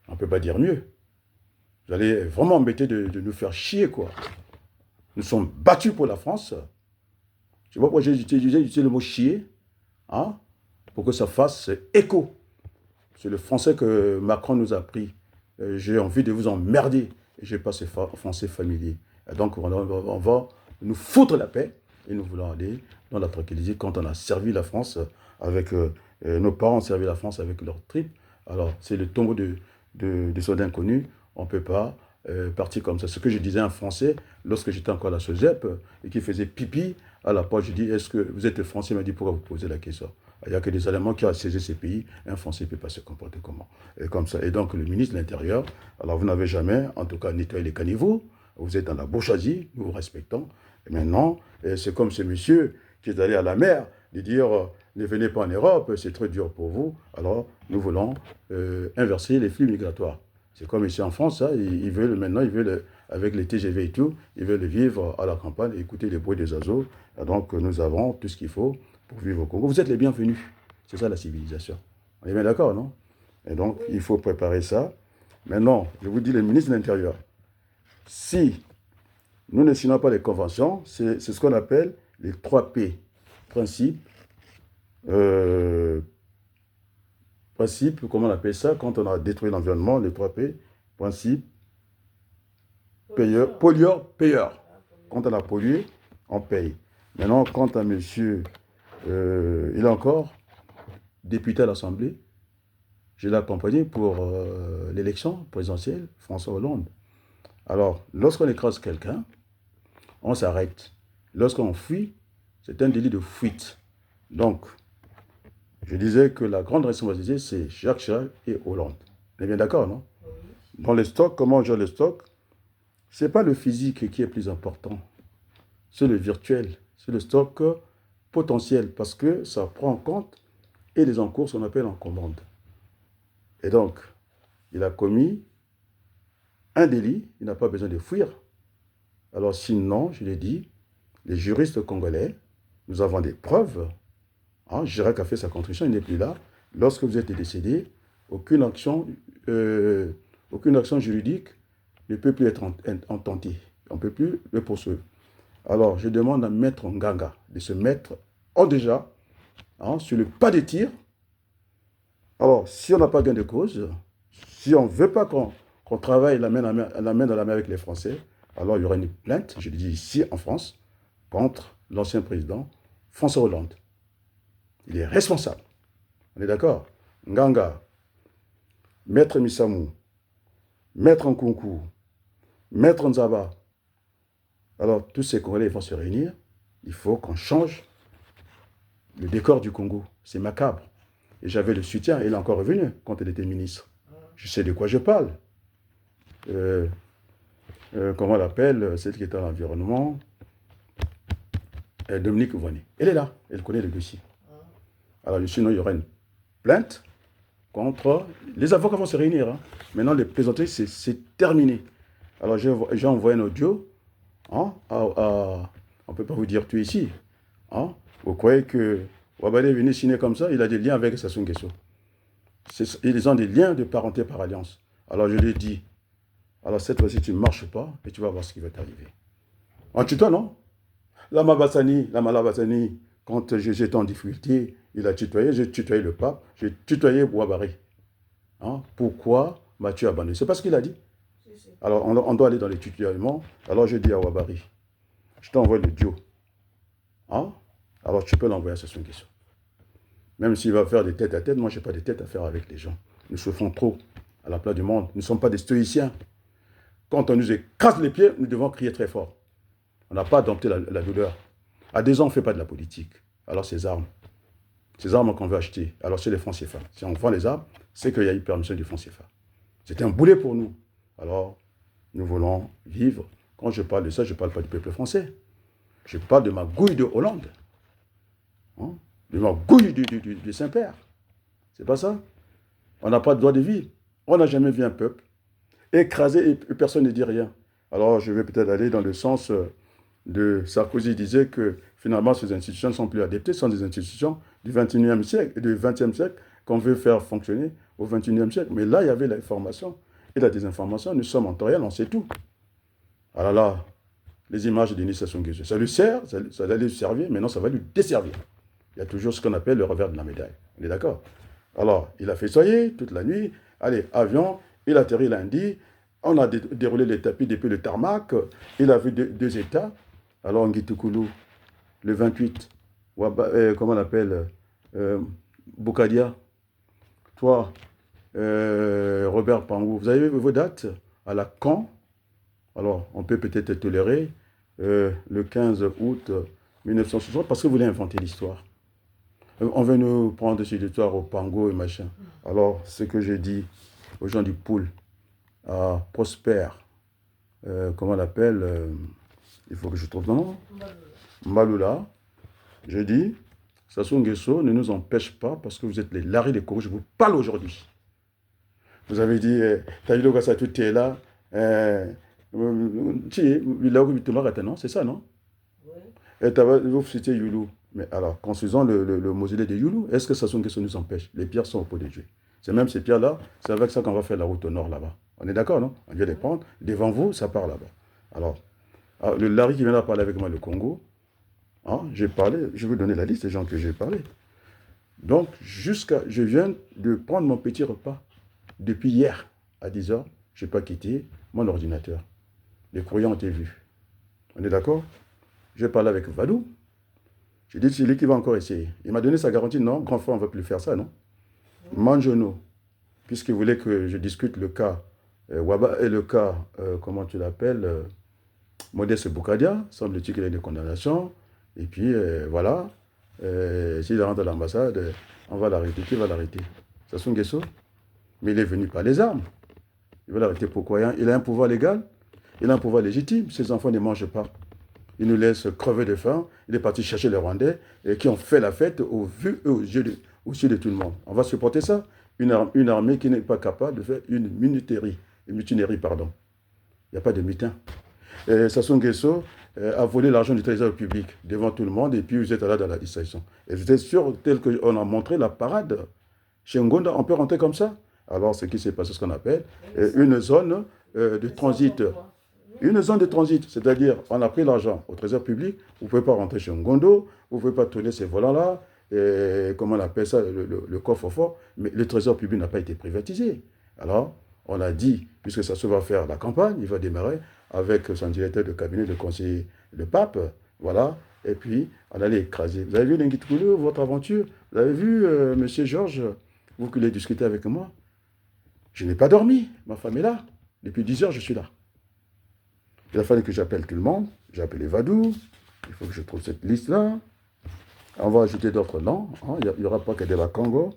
On ne peut pas dire mieux. Vous allez vraiment embêter de nous faire chier, quoi. Nous sommes battus pour la France. Je ne sais pas pourquoi j'ai utilisé le mot chier, hein, pour que ça fasse écho. C'est le français que Macron nous a pris. J'ai envie de vous emmerder. Et je n'ai pas ce français familier. Et donc, on va nous foutre la paix. Et nous voulons aller dans la tranquillité quand on a servi la France avec... nos parents ont servi la France avec leur tripes. Alors, c'est le tombeau de soldats inconnus. On ne peut pas partir comme ça. Ce que je disais en français, lorsque j'étais encore à la SOGEP, et qui faisait pipi à la porte, je dis, est-ce que vous êtes français? Il m'a dit, pourquoi vous posez la question? Il n'y a que des Allemands qui ont saisi ces pays. Un Français ne peut pas se comporter comment? Et comme ça. Et donc, le ministre de l'Intérieur, alors vous n'avez jamais, en tout cas, nettoyé les caniveaux. Vous êtes dans la bourgeoisie, nous vous respectons. Et maintenant, c'est comme ce monsieur qui est allé à la mer, de dire, ne venez pas en Europe, c'est très dur pour vous. Alors, nous voulons inverser les flux migratoires. C'est comme ici en France, hein, ils veulent maintenant, avec les TGV et tout, ils veulent vivre à la campagne, écouter les bruits des oiseaux. Et donc, nous avons tout ce qu'il faut pour vivre au Congo. Vous êtes les bienvenus. C'est ça la civilisation. On est bien d'accord, non? Et donc, il faut préparer ça. Maintenant, je vous dis, le ministre de l'Intérieur, si nous ne signons pas les conventions, c'est ce qu'on appelle les 3 P. Principe, comment on appelle ça, quand on a détruit l'environnement, les 3 P. Principe, payeur, pollueur, payeur. Quand on a pollué, on paye. Maintenant, quant à monsieur, il est encore député à l'Assemblée, je l'ai accompagné pour l'élection présidentielle, François Hollande. Alors, lorsqu'on écrase quelqu'un, on s'arrête. Lorsqu'on fuit, c'est un délit de fuite. Donc, je disais que la grande responsabilité, c'est Jacques Chirac et Hollande. On est bien d'accord, non? Dans les stocks, comment on gère les stocks? Ce n'est pas le physique qui est plus important. C'est le virtuel. C'est le stock potentiel parce que ça prend en compte et les encours, on appelle en commande. Et donc, il a commis un délit, il n'a pas besoin de fuir. Alors sinon, je l'ai dit, les juristes congolais, nous avons des preuves. Hein, Chirac a fait sa contribution, il n'est plus là. Lorsque vous êtes décédé, aucune action juridique ne peut plus être intentée. On ne peut plus le poursuivre. Alors, je demande à Maître Nganga de se mettre déjà sur le pas de tir. Alors, si on n'a pas gain de cause, si on ne veut pas qu'on travaille la main dans la main avec les Français, alors il y aura une plainte, je le dis ici en France, contre l'ancien président François Hollande. Il est responsable. On est d'accord? Nganga, Maître Misamou, Maître Nkunku, Maître Nzaba. Alors, tous ces Congolais vont se réunir. Il faut qu'on change le décor du Congo. C'est macabre. Et j'avais le soutien, il est encore revenu quand il était ministre. Je sais de quoi je parle. Comment on l'appelle, celle qui est à l'environnement, Dominique Voynet. Elle est là, elle connaît le dossier. Alors, sinon, il y aura une plainte contre... Les avocats vont se réunir. Hein. Maintenant, les plaisanteries, c'est terminé. Alors, j'ai envoyé un audio. On ne peut pas vous dire tout ici. Vous croyez que Ouabale est venu signer comme ça? Il a des liens avec Sassou Nguesso. Ils ont des liens de parenté par alliance. Alors, je lui ai dit, alors cette fois-ci, tu ne marches pas et tu vas voir ce qui va t'arriver. En tutoie, non? La Malabassani, quand j'étais en difficulté, il a tutoyé, j'ai tutoyé le pape, j'ai tutoyé Ouabari. Pourquoi m'as-tu abandonné? C'est pas ce qu'il a dit. Alors, on doit aller dans les tutoiements. Alors, je dis à Ouabari, je t'envoie le duo. Alors, tu peux l'envoyer à Sassou Nguesso. Même s'il va faire des têtes à tête, moi, je n'ai pas de tête à faire avec les gens. Nous souffrons trop à la place du monde. Nous ne sommes pas des stoïciens. Quand on nous écrase les pieds, nous devons crier très fort. On n'a pas dompté la douleur. À 2 ans, on ne fait pas de la politique. Alors, ces armes. ces armes qu'on veut acheter, alors c'est les francs CFA. Si on vend les armes, c'est qu'il y a eu permission du franc CFA. C'est un boulet pour nous. Alors, nous voulons vivre. Quand je parle de ça, je ne parle pas du peuple français. Je parle de ma gouille de Hollande. Hein? De ma gouille du Saint-Père. C'est pas ça. On n'a pas de droit de vivre. On n'a jamais vu un peuple écrasé et personne ne dit rien. Alors, je vais peut-être aller dans le sens de Sarkozy disait que finalement, ces institutions ne sont plus adaptées, ce sont des institutions du 21e siècle, du 20e siècle qu'on veut faire fonctionner au 21e siècle. Mais là, il y avait l'information et la désinformation. Nous sommes en temps réel, on sait tout. Alors là, les images de Denis Sassou Nguesso, ça lui sert, ça va lui servir, mais non, ça va lui desservir. Il y a toujours ce qu'on appelle le revers de la médaille. On est d'accord? Alors, il a fait soyer toute la nuit. Allez, avion, il atterrit lundi. On a déroulé les tapis depuis le tarmac. Il a vu deux États. Alors, Ngitoukoulou, le 28, comment on appelle Boukadia. Toi, Robert Pangou, vous avez vu vos dates à la Caen. Alors, on peut peut-être tolérer le 15 août 1960 parce que vous voulez inventer l'histoire. On veut nous prendre cette histoire au Pango et machin. Alors, ce que j'ai dit aux gens du pool, à Prosper, comment on l'appelle il faut que je trouve le nom. Maloula. J'ai dit, Sassou Nguesso ne nous empêche pas parce que vous êtes les Larry des Coraux. Je vous parle aujourd'hui. Vous avez dit, t'as vu le gars, ça tout est là. Non, c'est ça, non? Oui. Et vous citez Youlou. Mais alors, construisons le mausolée de Youlou. Est-ce que Sassou Nguesso nous empêche? Les pierres sont au pot de Dieu. C'est même ces pierres-là, c'est avec ça qu'on va faire la route au nord là-bas. On est d'accord, non? On vient les prendre. Devant vous, ça part là-bas. Alors, le Larry qui vient là parler avec moi, le Congo, hein, j'ai parlé, je vais vous donner la liste des gens que j'ai parlé. Donc, je viens de prendre mon petit repas. Depuis hier, à 10h, je n'ai pas quitté mon ordinateur. Les courriers ont été vus. On est d'accord? J'ai parlé avec Vadou. J'ai dit, c'est lui qui va encore essayer. Il m'a donné sa garantie. Non, grand frère, on ne va plus faire ça, non? Manjono, puisqu'il voulait que je discute le cas Waba et le cas, comment tu l'appelles, Modeste Boukadia, semble-t-il qu'il a une condamnation. Et puis, voilà, s'il rentre à l'ambassade, on va l'arrêter. Qui va l'arrêter? Sassou Nguesso? Mais il est venu par les armes. Il va l'arrêter pourquoi? Il a un pouvoir légal, il a un pouvoir légitime. Ses enfants ne mangent pas. Il nous laisse crever de faim. Il est parti chercher les Rwandais qui ont fait la fête au vu et aux yeux de tout le monde. On va supporter ça? Une armée qui n'est pas capable de faire une mutinerie. Il n'y a pas de mutin. Sassou Nguesso a volé l'argent du trésor public devant tout le monde et puis vous êtes là dans la distraction. Et vous êtes sûr, tel qu'on a montré la parade chez Ngonda, on peut rentrer comme ça? Alors, ce qui s'est passé, ce qu'on appelle une zone de transit. Une zone de transit, c'est-à-dire, on a pris l'argent au trésor public, vous ne pouvez pas rentrer chez Ngondo, vous ne pouvez pas tourner ces volants-là, comment on appelle ça, le coffre-fort, mais le trésor public n'a pas été privatisé. Alors, on a dit, puisque ça se va faire la campagne, il va démarrer avec son directeur de cabinet, le conseiller, le pape, voilà, et puis on allait écraser. Vous avez vu l'Ingitkoulou, votre aventure? Vous avez vu, monsieur Georges, vous qui l'avez discuté avec moi? Je n'ai pas dormi, ma femme est là. Depuis 10 heures, je suis là. Il a fallu que j'appelle tout le monde. J'ai appelé Vadou. Il faut que je trouve cette liste-là. On va ajouter d'autres noms. Hein. Il n'y aura pas Kadela Congo.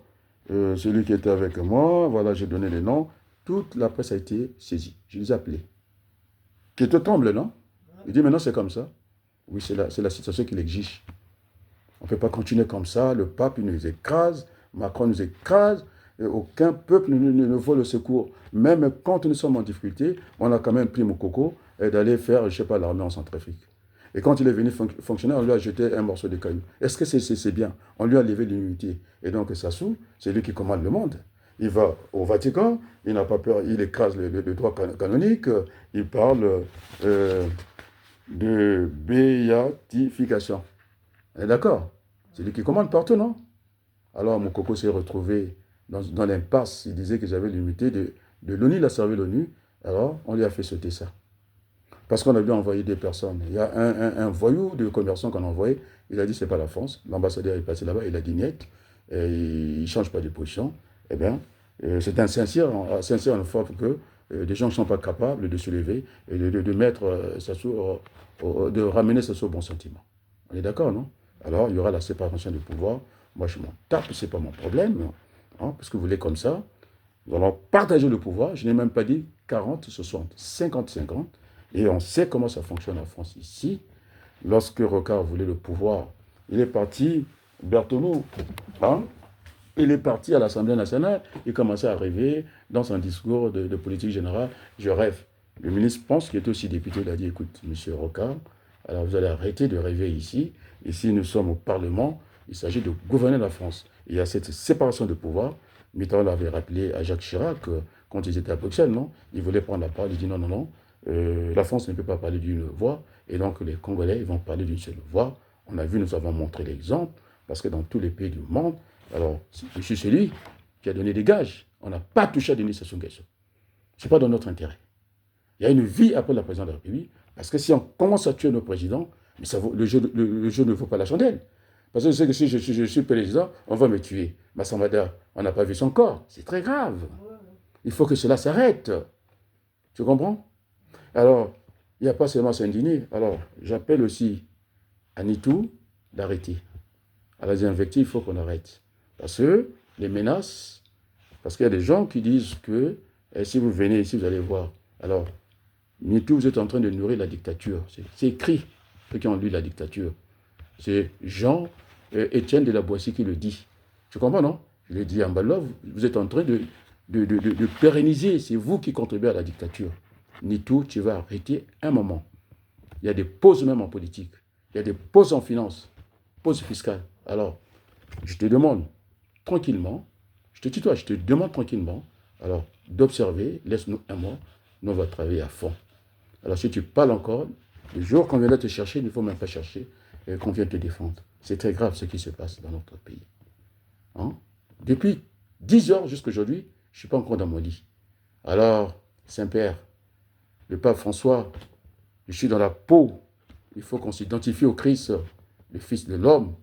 Celui qui était avec moi, voilà, j'ai donné les noms. Toute la presse a été saisie. Je les ai appelés. Qui te tremble, non? Il dit, maintenant c'est comme ça. Oui, c'est la situation qui l'exige. On ne peut pas continuer comme ça. Le pape, il nous écrase. Macron nous écrase. Et aucun peuple ne vaut le secours. Même quand nous sommes en difficulté, on a quand même pris mon coco et d'aller faire, je ne sais pas, l'armée en Centrafrique. Et quand il est venu fonctionner, on lui a jeté un morceau de caillou. Est-ce que c'est bien? On lui a levé l'immunité. Et donc Sassou, c'est lui qui commande le monde. Il va au Vatican, il n'a pas peur, il écrase le droit canonique, il parle de béatification. D'accord? C'est lui qui commande partout, non? Alors mon coco s'est retrouvé dans l'impasse. Il disait que j'avais l'immunité de l'ONU, il a servi l'ONU. Alors on lui a fait sauter ça. Parce qu'on a dû envoyer des personnes. Il y a un voyou de commerçant qu'on a envoyé. Il a dit c'est pas la France. L'ambassadeur est passé là-bas, il a dit niet. Et il ne change pas de position. Eh bien, c'est sincère en forme que des gens ne sont pas capables de se lever et de mettre de ramener ça au bon sentiment. On est d'accord, non? Alors, il y aura la séparation du pouvoir. Moi, je m'en tape, ce n'est pas mon problème. Hein, parce que vous voulez comme ça. Nous allons partager le pouvoir. Je n'ai même pas dit 40, 60, 50, 50. Et on sait comment ça fonctionne en France ici. Lorsque Rocard voulait le pouvoir, il est parti, Berthelot, hein, il est parti à l'Assemblée nationale, il commençait à rêver dans son discours de politique générale, je rêve. Le ministre pense, qui est aussi député, il a dit, écoute, monsieur Rocard, alors vous allez arrêter de rêver ici. Ici, nous sommes au Parlement, il s'agit de gouverner la France. Il y a cette séparation de pouvoir. Mitterrand l'avait rappelé à Jacques Chirac, quand ils étaient à Bruxelles, non? Il voulait prendre la parole, il dit non, non, non, la France ne peut pas parler d'une voix, et donc les Congolais ils vont parler d'une seule voix. On a vu, nous avons montré l'exemple, parce que dans tous les pays du monde, alors je suis celui qui a donné des gages. On n'a pas touché à Denis Sassou Nguesso. Ce n'est pas dans notre intérêt. Il y a une vie après la présidence de la République, parce que si on commence à tuer nos présidents, mais ça vaut, le jeu ne vaut pas la chandelle. Parce que je sais que si je suis président, on va me tuer. Massamada, on n'a pas vu son corps. C'est très grave. Il faut que cela s'arrête. Tu comprends? Alors, il n'y a pas seulement s'indigner. Alors, j'appelle aussi à Nitou d'arrêter. À la invective, il faut qu'on arrête. Parce que les menaces, parce qu'il y a des gens qui disent que si vous venez ici, vous allez voir. Alors, Nitou, vous êtes en train de nourrir la dictature. C'est écrit, ceux qui ont lu la dictature. C'est Jean-Étienne de la Boissy qui le dit. Tu comprends, non? Il le dit à Mbalov, vous êtes en train de pérenniser, c'est vous qui contribuez à la dictature. Nitou, tu vas arrêter un moment. Il y a des pauses même en politique. Il y a des pauses en finance, pauses fiscales. Alors, je te demande tranquillement, je te tutoie, je te demande tranquillement, alors, d'observer, laisse-nous un mois, nous on va travailler à fond. Alors, si tu parles encore, le jour qu'on viendra te chercher, il ne faut même pas chercher, qu'on vienne te défendre. C'est très grave ce qui se passe dans notre pays. Hein? Depuis 10 heures jusqu'à aujourd'hui, je ne suis pas encore dans mon lit. Alors, Saint-Père, le pape François, je suis dans la peau. Il faut qu'on s'identifie au Christ, le Fils de l'homme.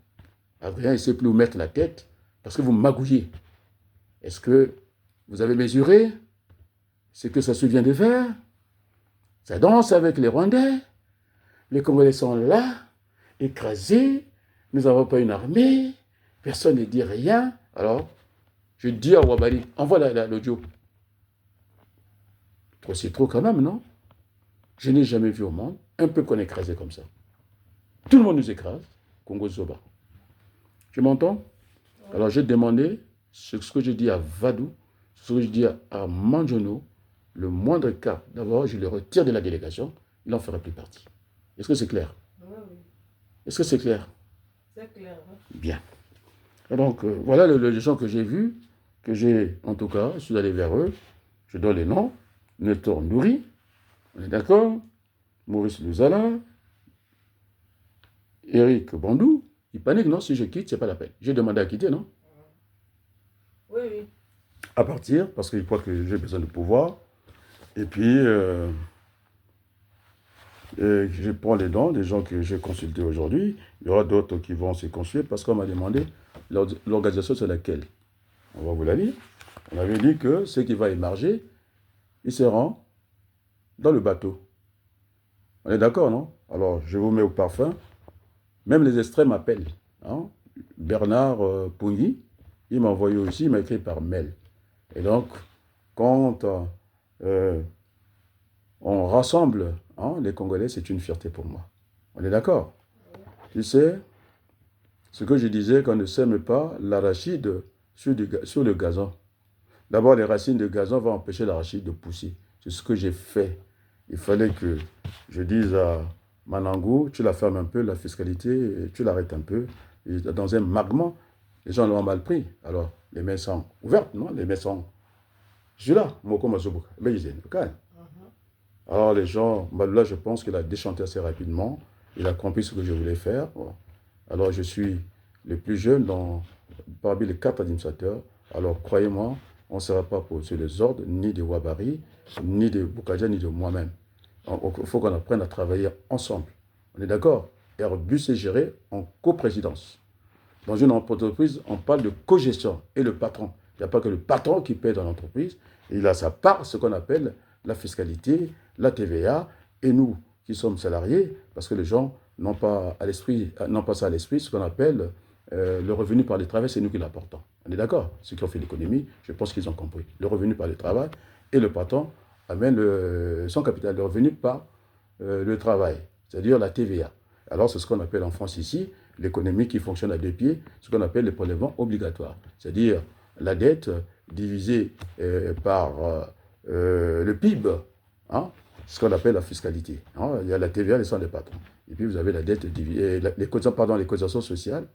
Adrien, il ne sait plus où mettre la tête parce que vous magouillez. Est-ce que vous avez mesuré ce que ça se vient de faire? Ça danse avec les Rwandais. Les Congolais sont là, écrasés. Nous n'avons pas une armée. Personne ne dit rien. Alors, je dis à Wabali, envoie l'audio. C'est trop quand même, non? Je n'ai jamais vu au monde un peuple qu'on écrasé comme ça. Tout le monde nous écrase. Congo Zoba. Tu m'entends? Alors j'ai demandé ce que je dis à Vadou, ce que je dis à Manjono, le moindre cas, d'abord je le retire de la délégation, il n'en fera plus partie. Est-ce que c'est clair? Oui. Est-ce que c'est clair? C'est clair. Hein? Bien. Et donc voilà les gens que j'ai vus, que j'ai en tout cas, je suis allé vers eux, je donne les noms, Nestor Nouri, on est d'accord? Maurice Luzala, Eric Bandou, il panique, non? Si je quitte, c'est pas la peine. J'ai demandé à quitter, non? Oui. À partir, parce qu'il croit que j'ai besoin de pouvoir. Et puis, je prends les dons des gens que j'ai consultés aujourd'hui. Il y aura d'autres qui vont se consulter parce qu'on m'a demandé l'organisation c'est laquelle. On va vous la lire. On avait dit que ce qui va émerger, il se rend dans le bateau. On est d'accord, non? Alors, je vous mets au parfum. Même les extrêmes m'appellent. Hein? Bernard Pungi, il m'a envoyé aussi, il m'a écrit par mail. Et donc, quand on rassemble les Congolais, c'est une fierté pour moi. On est d'accord? Tu sais, ce que je disais, qu'on ne sème pas l'arachide sur le gazon. D'abord, les racines de gazon vont empêcher l'arachide de pousser. C'est ce que j'ai fait. Il fallait que je dise à Manangou, tu la fermes un peu, la fiscalité, tu l'arrêtes un peu. Et dans un magma, les gens l'ont mal pris. Alors, les mains sont ouvertes, non? Les mains sont... Je suis là, Moko Mazobuka. Mais ils aiment le calme. Alors, les gens, là, je pense qu'il a déchanté assez rapidement. Il a compris ce que je voulais faire. Bon. Alors, je suis le plus jeune parmi les 4 administrateurs. Alors, croyez-moi, on ne sera pas sur les ordres ni de Wabari, ni de Boukadia, ni de moi-même. Il faut qu'on apprenne à travailler ensemble. On est d'accord? Airbus est géré en coprésidence. Dans une entreprise, on parle de co-gestion et le patron. Il n'y a pas que le patron qui paie dans l'entreprise. Il a sa part, ce qu'on appelle la fiscalité, la TVA, et nous qui sommes salariés, parce que les gens n'ont pas ça à l'esprit, ce qu'on appelle le revenu par le travail, c'est nous qui l'apportons. On est d'accord? Ceux qui ont fait l'économie, je pense qu'ils ont compris. Le revenu par le travail et le patron amène son capital de revenu par le travail, c'est-à-dire la TVA. Alors, c'est ce qu'on appelle en France ici, l'économie qui fonctionne à deux pieds, ce qu'on appelle les prélèvements obligatoires. C'est-à-dire la dette divisée par le PIB, hein, ce qu'on appelle la fiscalité. Hein. Il y a la TVA, les sont des patrons. Et puis vous avez la dette divisée, les cotisations sociales.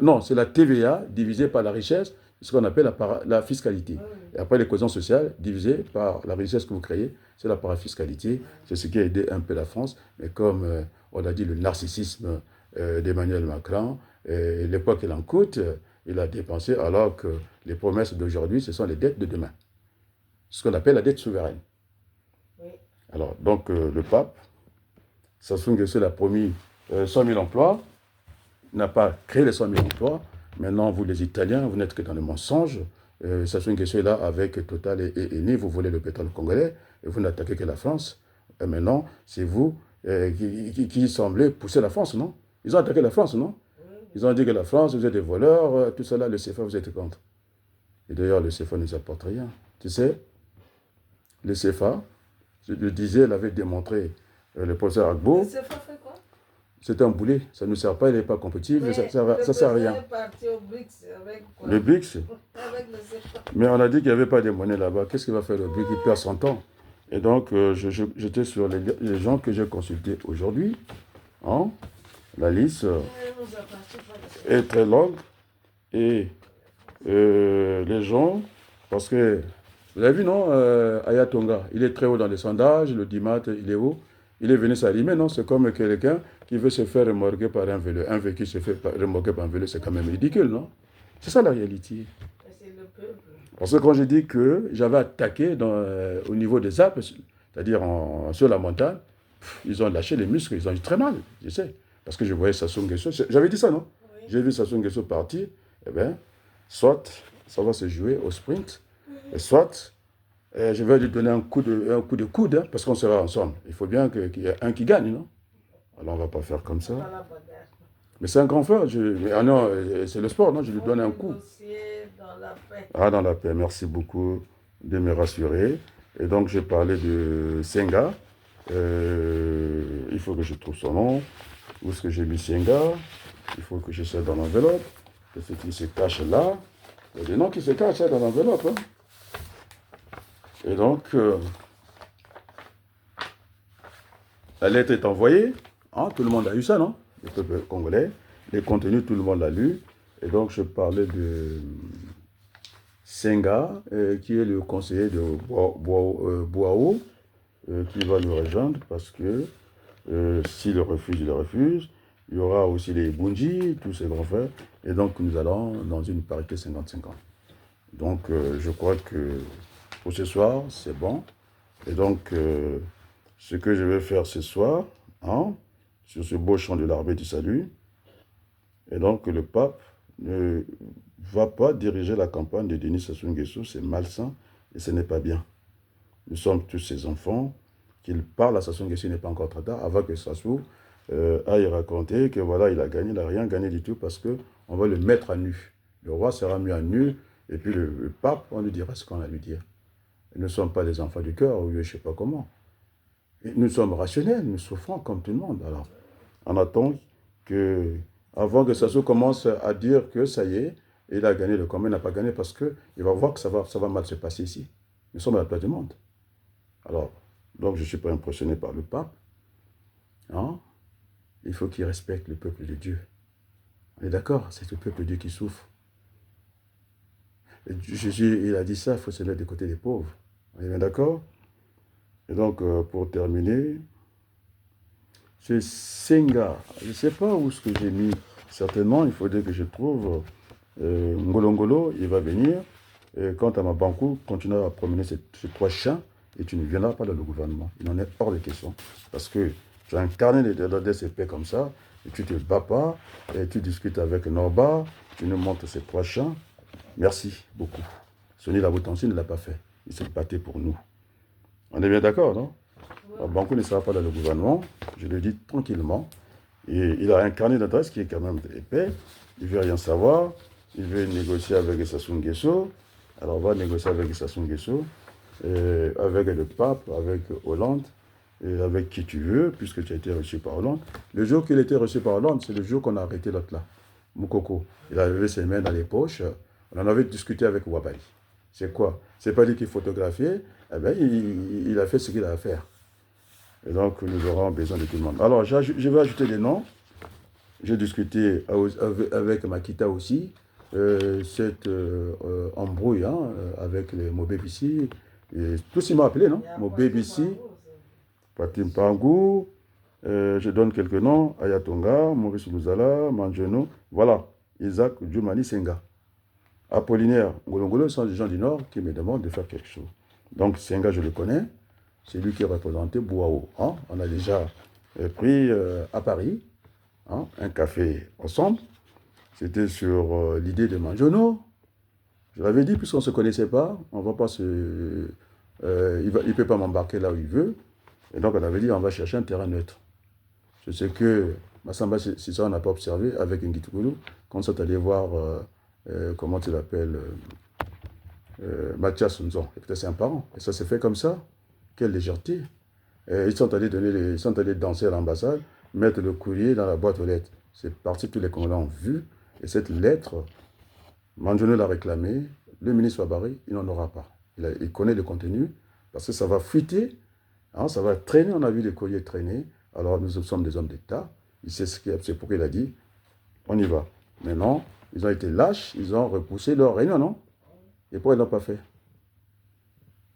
Non, c'est la TVA divisée par la richesse, ce qu'on appelle la fiscalité. Et après, les cotisations sociales divisées par la richesse que vous créez, c'est la parafiscalité. C'est ce qui a aidé un peu la France. Mais comme on a dit, le narcissisme d'Emmanuel Macron, l'époque qu'il en coûte, il a dépensé, alors que les promesses d'aujourd'hui, ce sont les dettes de demain. Ce qu'on appelle la dette souveraine. Oui. Alors, donc, le pape, Sassou Nguesso a promis 100 000 emplois, n'a pas créé les 100 000 emplois. Maintenant, vous, les Italiens, vous n'êtes que dans le mensonge. Sassou Nguesso est là avec Total et Eni, vous voulez le pétrole congolais, et vous n'attaquez que la France. Et maintenant, c'est vous qui semblez pousser la France, non? Ils ont attaqué la France, non? Ils ont dit que la France, vous êtes des voleurs, tout cela, le CFA, vous êtes contre. Et d'ailleurs, le CFA ne nous apporte rien. Tu sais, le CFA, je le disais, il avait démontré le professeur Agbo. Le CFA fait quoi? C'est un boulet, ça ne nous sert pas, il n'est pas compétitif, ça ne sert à rien. Est parti au BRICS avec quoi? Le BRICS? Avec le CFA. Mais on a dit qu'il n'y avait pas de monnaie là-bas. Qu'est-ce qu'il va faire le BRICS? Il perd son temps. Et donc, j'étais sur les gens que j'ai consultés aujourd'hui. Hein? La liste est très longue. Et les gens, parce que, vous avez vu, non, Ayatonga, il est très haut dans les sondages, le Dimat, il est haut. Il est venu s'arrimer, non? C'est comme quelqu'un qui veut se faire remorquer par un vélo. Un vélo qui se fait remorquer par un vélo, c'est quand même ridicule, non? C'est ça la réalité. C'est le peuple. Parce que quand j'ai dit que j'avais attaqué au niveau des Alpes, c'est-à-dire sur la montagne, ils ont lâché les muscles, ils ont eu très mal, je sais. Parce que je voyais Sassou Nguesso, j'avais dit ça, non? Oui. J'ai vu Sassou Nguesso partir, eh bien, soit ça va se jouer au sprint, et soit je vais lui donner un coup de coude, hein, parce qu'on sera ensemble. Il faut bien qu'il y ait un qui gagne, non? Alors on ne va pas faire comme ça. Mais c'est un grand frère. Non, c'est le sport, non? Je lui donne un coup. Dans la paix. Ah, dans la paix. Merci beaucoup de me rassurer. Et donc, j'ai parlé de Senga. Il faut que je trouve son nom. Où est-ce que j'ai mis Senga? Il faut que je sois dans l'enveloppe. Ce qui se cache là. Il y a des noms qui se cachent dans l'enveloppe. Hein. Et donc, la lettre est envoyée. Hein, tout le monde a eu ça, non? Le peuple congolais. Les contenus, tout le monde l'a lu. Et donc, je parlais de Senga, qui est le conseiller de Boao, qui va nous rejoindre parce que s'il le refuse, il le refuse. Il y aura aussi les Bunji, tous ces grands frères. Et donc, nous allons dans une parité 50-50. Donc, je crois que pour ce soir, c'est bon. Et donc, ce que je vais faire ce soir, hein, sur ce beau chant de l'armée du salut, et donc le pape ne va pas diriger la campagne de Denis Sassou Nguesso, c'est malsain et ce n'est pas bien. Nous sommes tous ses enfants, qu'il parle à Sassou Nguesso, il n'est pas encore trop tard, avant que Sassou aille raconter que voilà, il a gagné, il n'a rien gagné du tout parce qu'on va le mettre à nu. Le roi sera mis à nu et puis le pape, on lui dira ce qu'on a à lui dire. Nous ne sommes pas des enfants du cœur, ou je ne sais pas comment. Et nous sommes rationnels, nous souffrons comme tout le monde. Alors, on attend que, avant que Sassou commence à dire que ça y est, il a gagné le combat, il n'a pas gagné parce qu'il va voir que ça va mal se passer ici. Nous sommes à la place du monde. Alors, donc je ne suis pas impressionné par le pape. Hein? Il faut qu'il respecte le peuple de Dieu. On est d'accord, c'est le peuple de Dieu qui souffre. Et Jésus, il a dit ça, il faut se mettre du côté des pauvres. On est bien d'accord? Et donc, pour terminer, c'est Senga. Je ne sais pas où ce que j'ai mis. Certainement, il faudrait que je trouve Ngolongolo, il va venir. Et quant à ma banco, continue à promener ces trois chiens et tu ne viendras pas dans le gouvernement. Il en est hors de question. Parce que tu as incarné les DCP comme ça, et tu ne te bats pas, et tu discutes avec Norba, tu nous montres ces trois chiens. Merci beaucoup. Sonny Laboutansi ne l'a pas fait. Il s'est battu pour nous. On est bien d'accord, non? Ouais. Banco ne sera pas dans le gouvernement, je le dis tranquillement. Et il a un carnet d'adresse qui est quand même épais. Il ne veut rien savoir. Il veut négocier avec Sassou Nguesso. Alors, on va négocier avec Sassou Nguesso, avec le pape, avec Hollande, et avec qui tu veux, puisque tu as été reçu par Hollande. Le jour qu'il a été reçu par Hollande, c'est le jour qu'on a arrêté l'autre là, Moukoko. Il a levé ses mains dans les poches. On en avait discuté avec Wabali. C'est quoi? C'est pas lui qui photographiait. Eh ben, il a fait ce qu'il a à faire. Et donc, nous aurons besoin de tout le monde. Alors, je vais ajouter des noms. J'ai discuté avec Makita aussi. Cette embrouille avec les Mobébissi. Tous ils m'ont appelé, non? Mobébissi, Patim Pangou. Je donne quelques noms. Ayatonga, Maurice Louzala, Manjeno. Voilà. Isaac Djoumani Senga. Apollinaire Ngolongolo sont des gens du Nord qui me demandent de faire quelque chose. Donc, Senga, je le connais. C'est lui qui a représenté Bouao. Hein? On a déjà pris à Paris un café ensemble. C'était sur l'idée de Manjono. Je l'avais dit, puisqu'on ne se connaissait pas, on va pas se... il ne peut pas m'embarquer là où il veut. Et donc, on avait dit, on va chercher un terrain neutre. C'est ce que Massamba Sissa n'a pas observé avec Ngitoukoulou. Quand on est allé voir, comment tu l'appelles, Mathias Nzon. Et peut-être c'est un parent. Et ça s'est fait comme ça. Quelle légèreté. Ils sont allés danser à l'ambassade, mettre le courrier dans la boîte aux lettres. C'est parti, tous les Congolais ont vu. Et cette lettre, Manjono l'a réclamée. Le ministre Wabari, il n'en aura pas. Il connaît le contenu, parce que ça va fuiter, ça va traîner. On a vu les courriers traîner. Alors nous sommes des hommes d'État. Il sait c'est pourquoi il a dit, on y va. Maintenant, ils ont été lâches, ils ont repoussé leur réunion, non? Et pourquoi ils ne l'ont pas fait?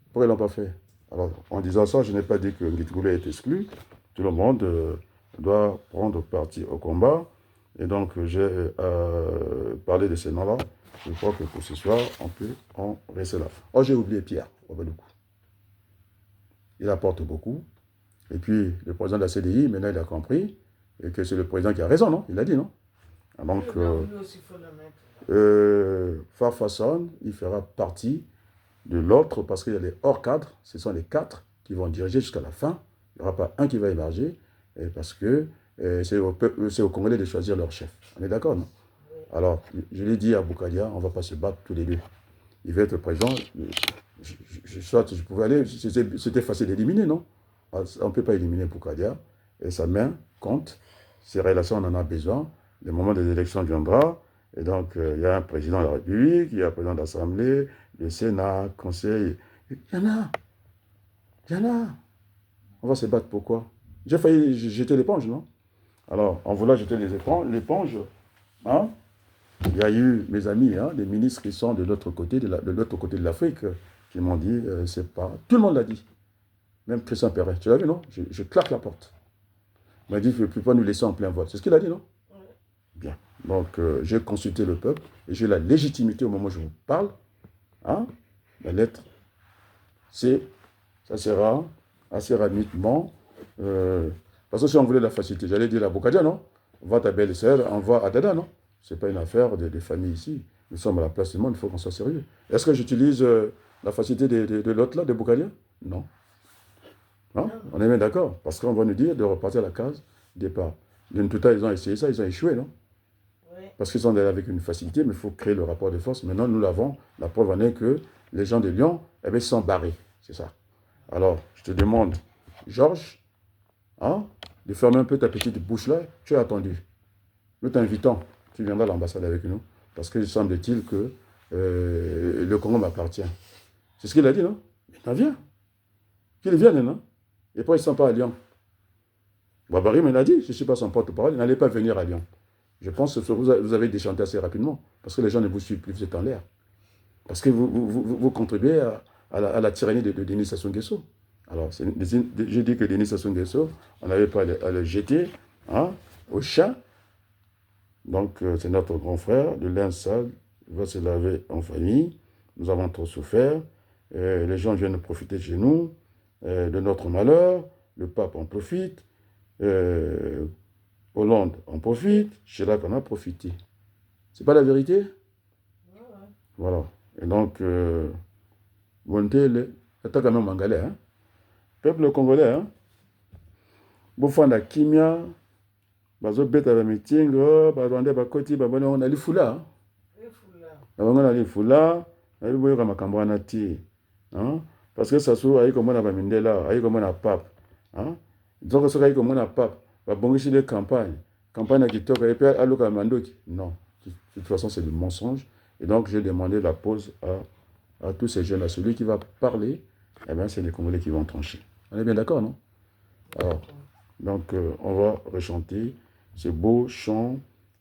Pourquoi ils ne l'ont pas fait? Alors, en disant ça, je n'ai pas dit que Ngitoukoulou est exclu. Tout le monde doit prendre parti au combat. Et donc, j'ai parlé de ces noms-là. Je crois que pour ce soir, on peut en rester là. Oh, j'ai oublié Pierre Obaloukou. Il apporte beaucoup. Et puis, le président de la CDI, maintenant, il a compris. Et que c'est le président qui a raison, non? Il l'a dit, non? Donc, Farfason, il fera partie de l'autre, parce qu'il y a les hors cadres, ce sont les 4 qui vont diriger jusqu'à la fin. Il n'y aura pas un qui va émerger, parce que c'est au Congolais de choisir leur chef. On est d'accord, non? Alors, je l'ai dit à Boukadia, on ne va pas se battre tous les deux. Il va être président. Soit je pouvais aller, c'était facile d'éliminer, non? On ne peut pas éliminer Boukadia, et sa main compte. Ces relations, on en a besoin. Le moment des élections viendra. Et donc, il y a un président de la République, il y a un président de l'Assemblée, le Sénat, le Conseil. Il y en a. Il y en a. On va se battre pourquoi? J'ai failli jeter l'éponge, non? Alors, en voulant jeter l'éponge, il y a eu mes amis, des ministres qui sont de l'autre côté de l'Afrique, qui m'ont dit, c'est pas... Tout le monde l'a dit. Même Christian Perret. Tu l'as vu, non? Je claque la porte. Il m'a dit, il ne peut pas nous laisser en plein vote. C'est ce qu'il a dit, non? Bien. Donc, j'ai consulté le peuple et j'ai la légitimité au moment où je vous parle. La lettre, ça sera assez rapidement. Parce que si on voulait la facilité, j'allais dire à Boukadia, non? Envoie ta belle-sœur, envoie à Dada, non? Ce n'est pas une affaire de famille ici. Nous sommes à la place du monde, il faut qu'on soit sérieux. Est-ce que j'utilise la facilité de l'autre là, de Boukadia? Non. On est bien d'accord. Parce qu'on va nous dire de repartir à la case départ. De tout temps, ils ont essayé ça, ils ont échoué, non? Parce qu'ils sont allés avec une facilité, mais il faut créer le rapport de force. Maintenant, nous l'avons. La preuve en est que les gens de Lyon, ils sont barrés. C'est ça. Alors, je te demande, Georges, de fermer un peu ta petite bouche là. Tu as attendu. Nous t'invitons. Tu viendras à l'ambassade avec nous. Parce que semble-t-il que le Congo m'appartient. C'est ce qu'il a dit, non? Maintenant, viens. Qu'il vienne, non? Et pourquoi ils ne sont pas à Lyon? Babari me l'a dit, je ne suis pas son porte-parole, il n'allait pas venir à Lyon. Je pense que vous avez déchanté assez rapidement, parce que les gens ne vous suivent plus, vous êtes en l'air. Parce que vous contribuez à la tyrannie de Denis Sassou Nguesso. Alors, j'ai dit que Denis Sassou Nguesso, on n'avait pas à le jeter au chat. Donc, c'est notre grand frère, de linge sale, il va se laver en famille. Nous avons trop souffert. Les gens viennent profiter de chez nous, de notre malheur. Le pape en profite. Hollande en profite, Chirac en a profité. C'est pas la vérité? Voilà. Et donc, Montele, attaque à nos Mangalais, peuple congolais, Bofanda Kimia, bazobeta ba meeting barwandais bakoti babona on ali fula Efula. on ali fula ali boyoka makambo wana ti parce que sasu ayi komona bamindela ayi komona pape donc soki ayi komona pape babongisi de campagne ya kitoko et puis aluka mandoki non, de toute façon c'est du mensonge et donc j'ai demandé la pause à tous ces jeunes là. Celui qui va parler, eh bien c'est les Congolais qui vont trancher. On est bien d'accord, non? Alors, donc on va rechanter ce beau chant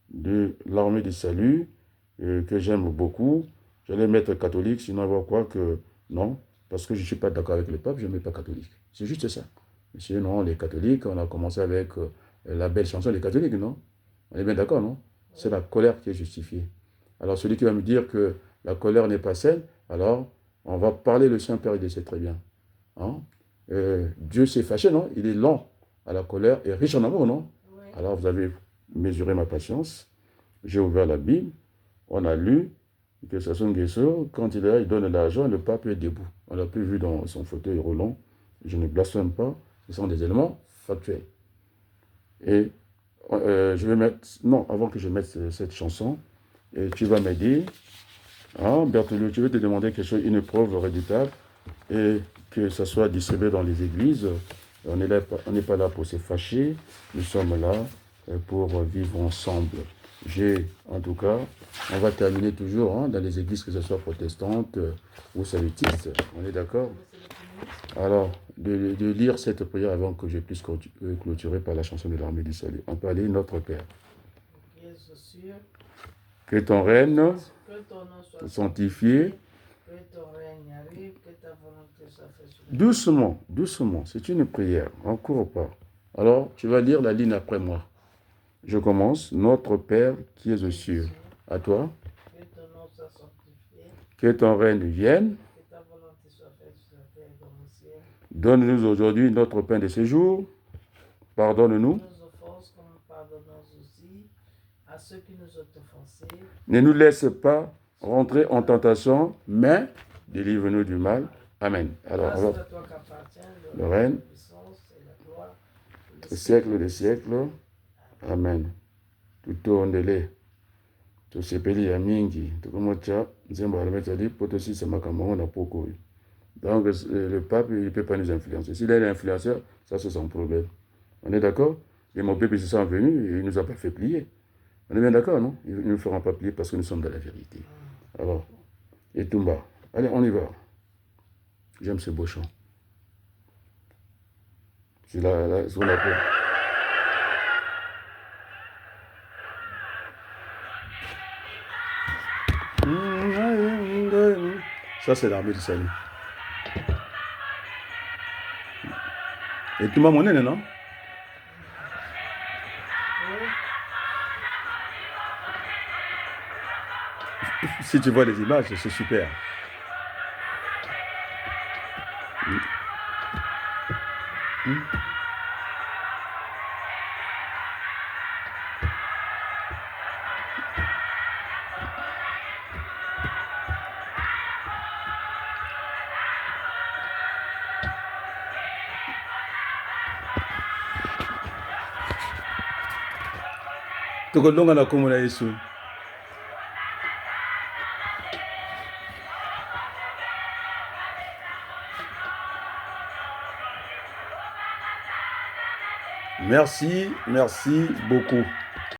de l'armée du salut que j'aime beaucoup. J'allais mettre catholique, sinon on va croire que non, parce que je ne suis pas d'accord avec le pape, je ne mets pas catholique. C'est juste ça. Sinon, les catholiques, on a commencé avec la belle chanson des catholiques, non? On est bien d'accord, non? C'est la colère qui est justifiée. Alors celui qui va me dire que la colère n'est pas saine, alors on va parler le Saint-Père, il le sait très bien. Dieu s'est fâché, non? Il est lent à la colère et riche en amour, non? Oui. Alors vous avez mesuré ma patience. J'ai ouvert la Bible, on a lu que Sassou Nguesso, quand il est là, il donne l'argent, le pape est debout. On l'a plus vu dans son fauteuil roulant. Je ne blasphème pas, ce sont des éléments factuels. Et je vais mettre, non, avant que je mette cette chanson, et tu vas m'aider, Berthelot, tu veux te demander quelque chose, une preuve redoutable, et que ça soit distribué dans les églises. On n'est pas là pour se fâcher, nous sommes là pour vivre ensemble. En tout cas, on va terminer toujours dans les églises, que ce soit protestantes ou salutistes. On est d'accord? Alors, de lire cette prière avant que je puisse clôturer par la chanson de l'armée du salut. On peut aller, Notre Père. Que ton règne soit sanctifié. Que ton règne arrive, que ta volonté soit faite sur la terre. Doucement, doucement, c'est une prière, on ne court pas. Alors, tu vas lire la ligne après moi. Je commence. Notre Père qui es aux cieux, à toi. Que ton nom soit sanctifié. Que ton règne vienne. Que ta volonté soit faite sur la terre comme au ciel. Donne-nous aujourd'hui notre pain de ce jour. Pardonne-nous. Nos offenses comme nous pardonnons aussi à ceux qui nous ont offensés. Ne nous laisse pas rentrer en tentation, mais délivre-nous du mal. Amen. Alors, Grâce à toi qu'appartient le règne, la puissance et la gloire. le siècle des siècles. Amen. Tutondele. Tosepeli ya mingi. Tukomocha nzembo alameta poto si c'est makambo na poko. Donc le pape, il ne peut pas nous influencer. S'il est l'influenceur, ça c'est son problème. On est d'accord? Et mon peuple, ils se sont venus et il ne nous a pas fait plier. On est bien d'accord, non? Ils ne nous feront pas plier parce que nous sommes dans la vérité. Alors, et Tumba. Allez, on y va. J'aime ce beau chant. C'est ce qu'on appelle. Ça, c'est l'armée du salut. Et tu m'as monnaie, non? Si tu vois les images, c'est super. Tokolonga na kombo na Yesu. Merci beaucoup.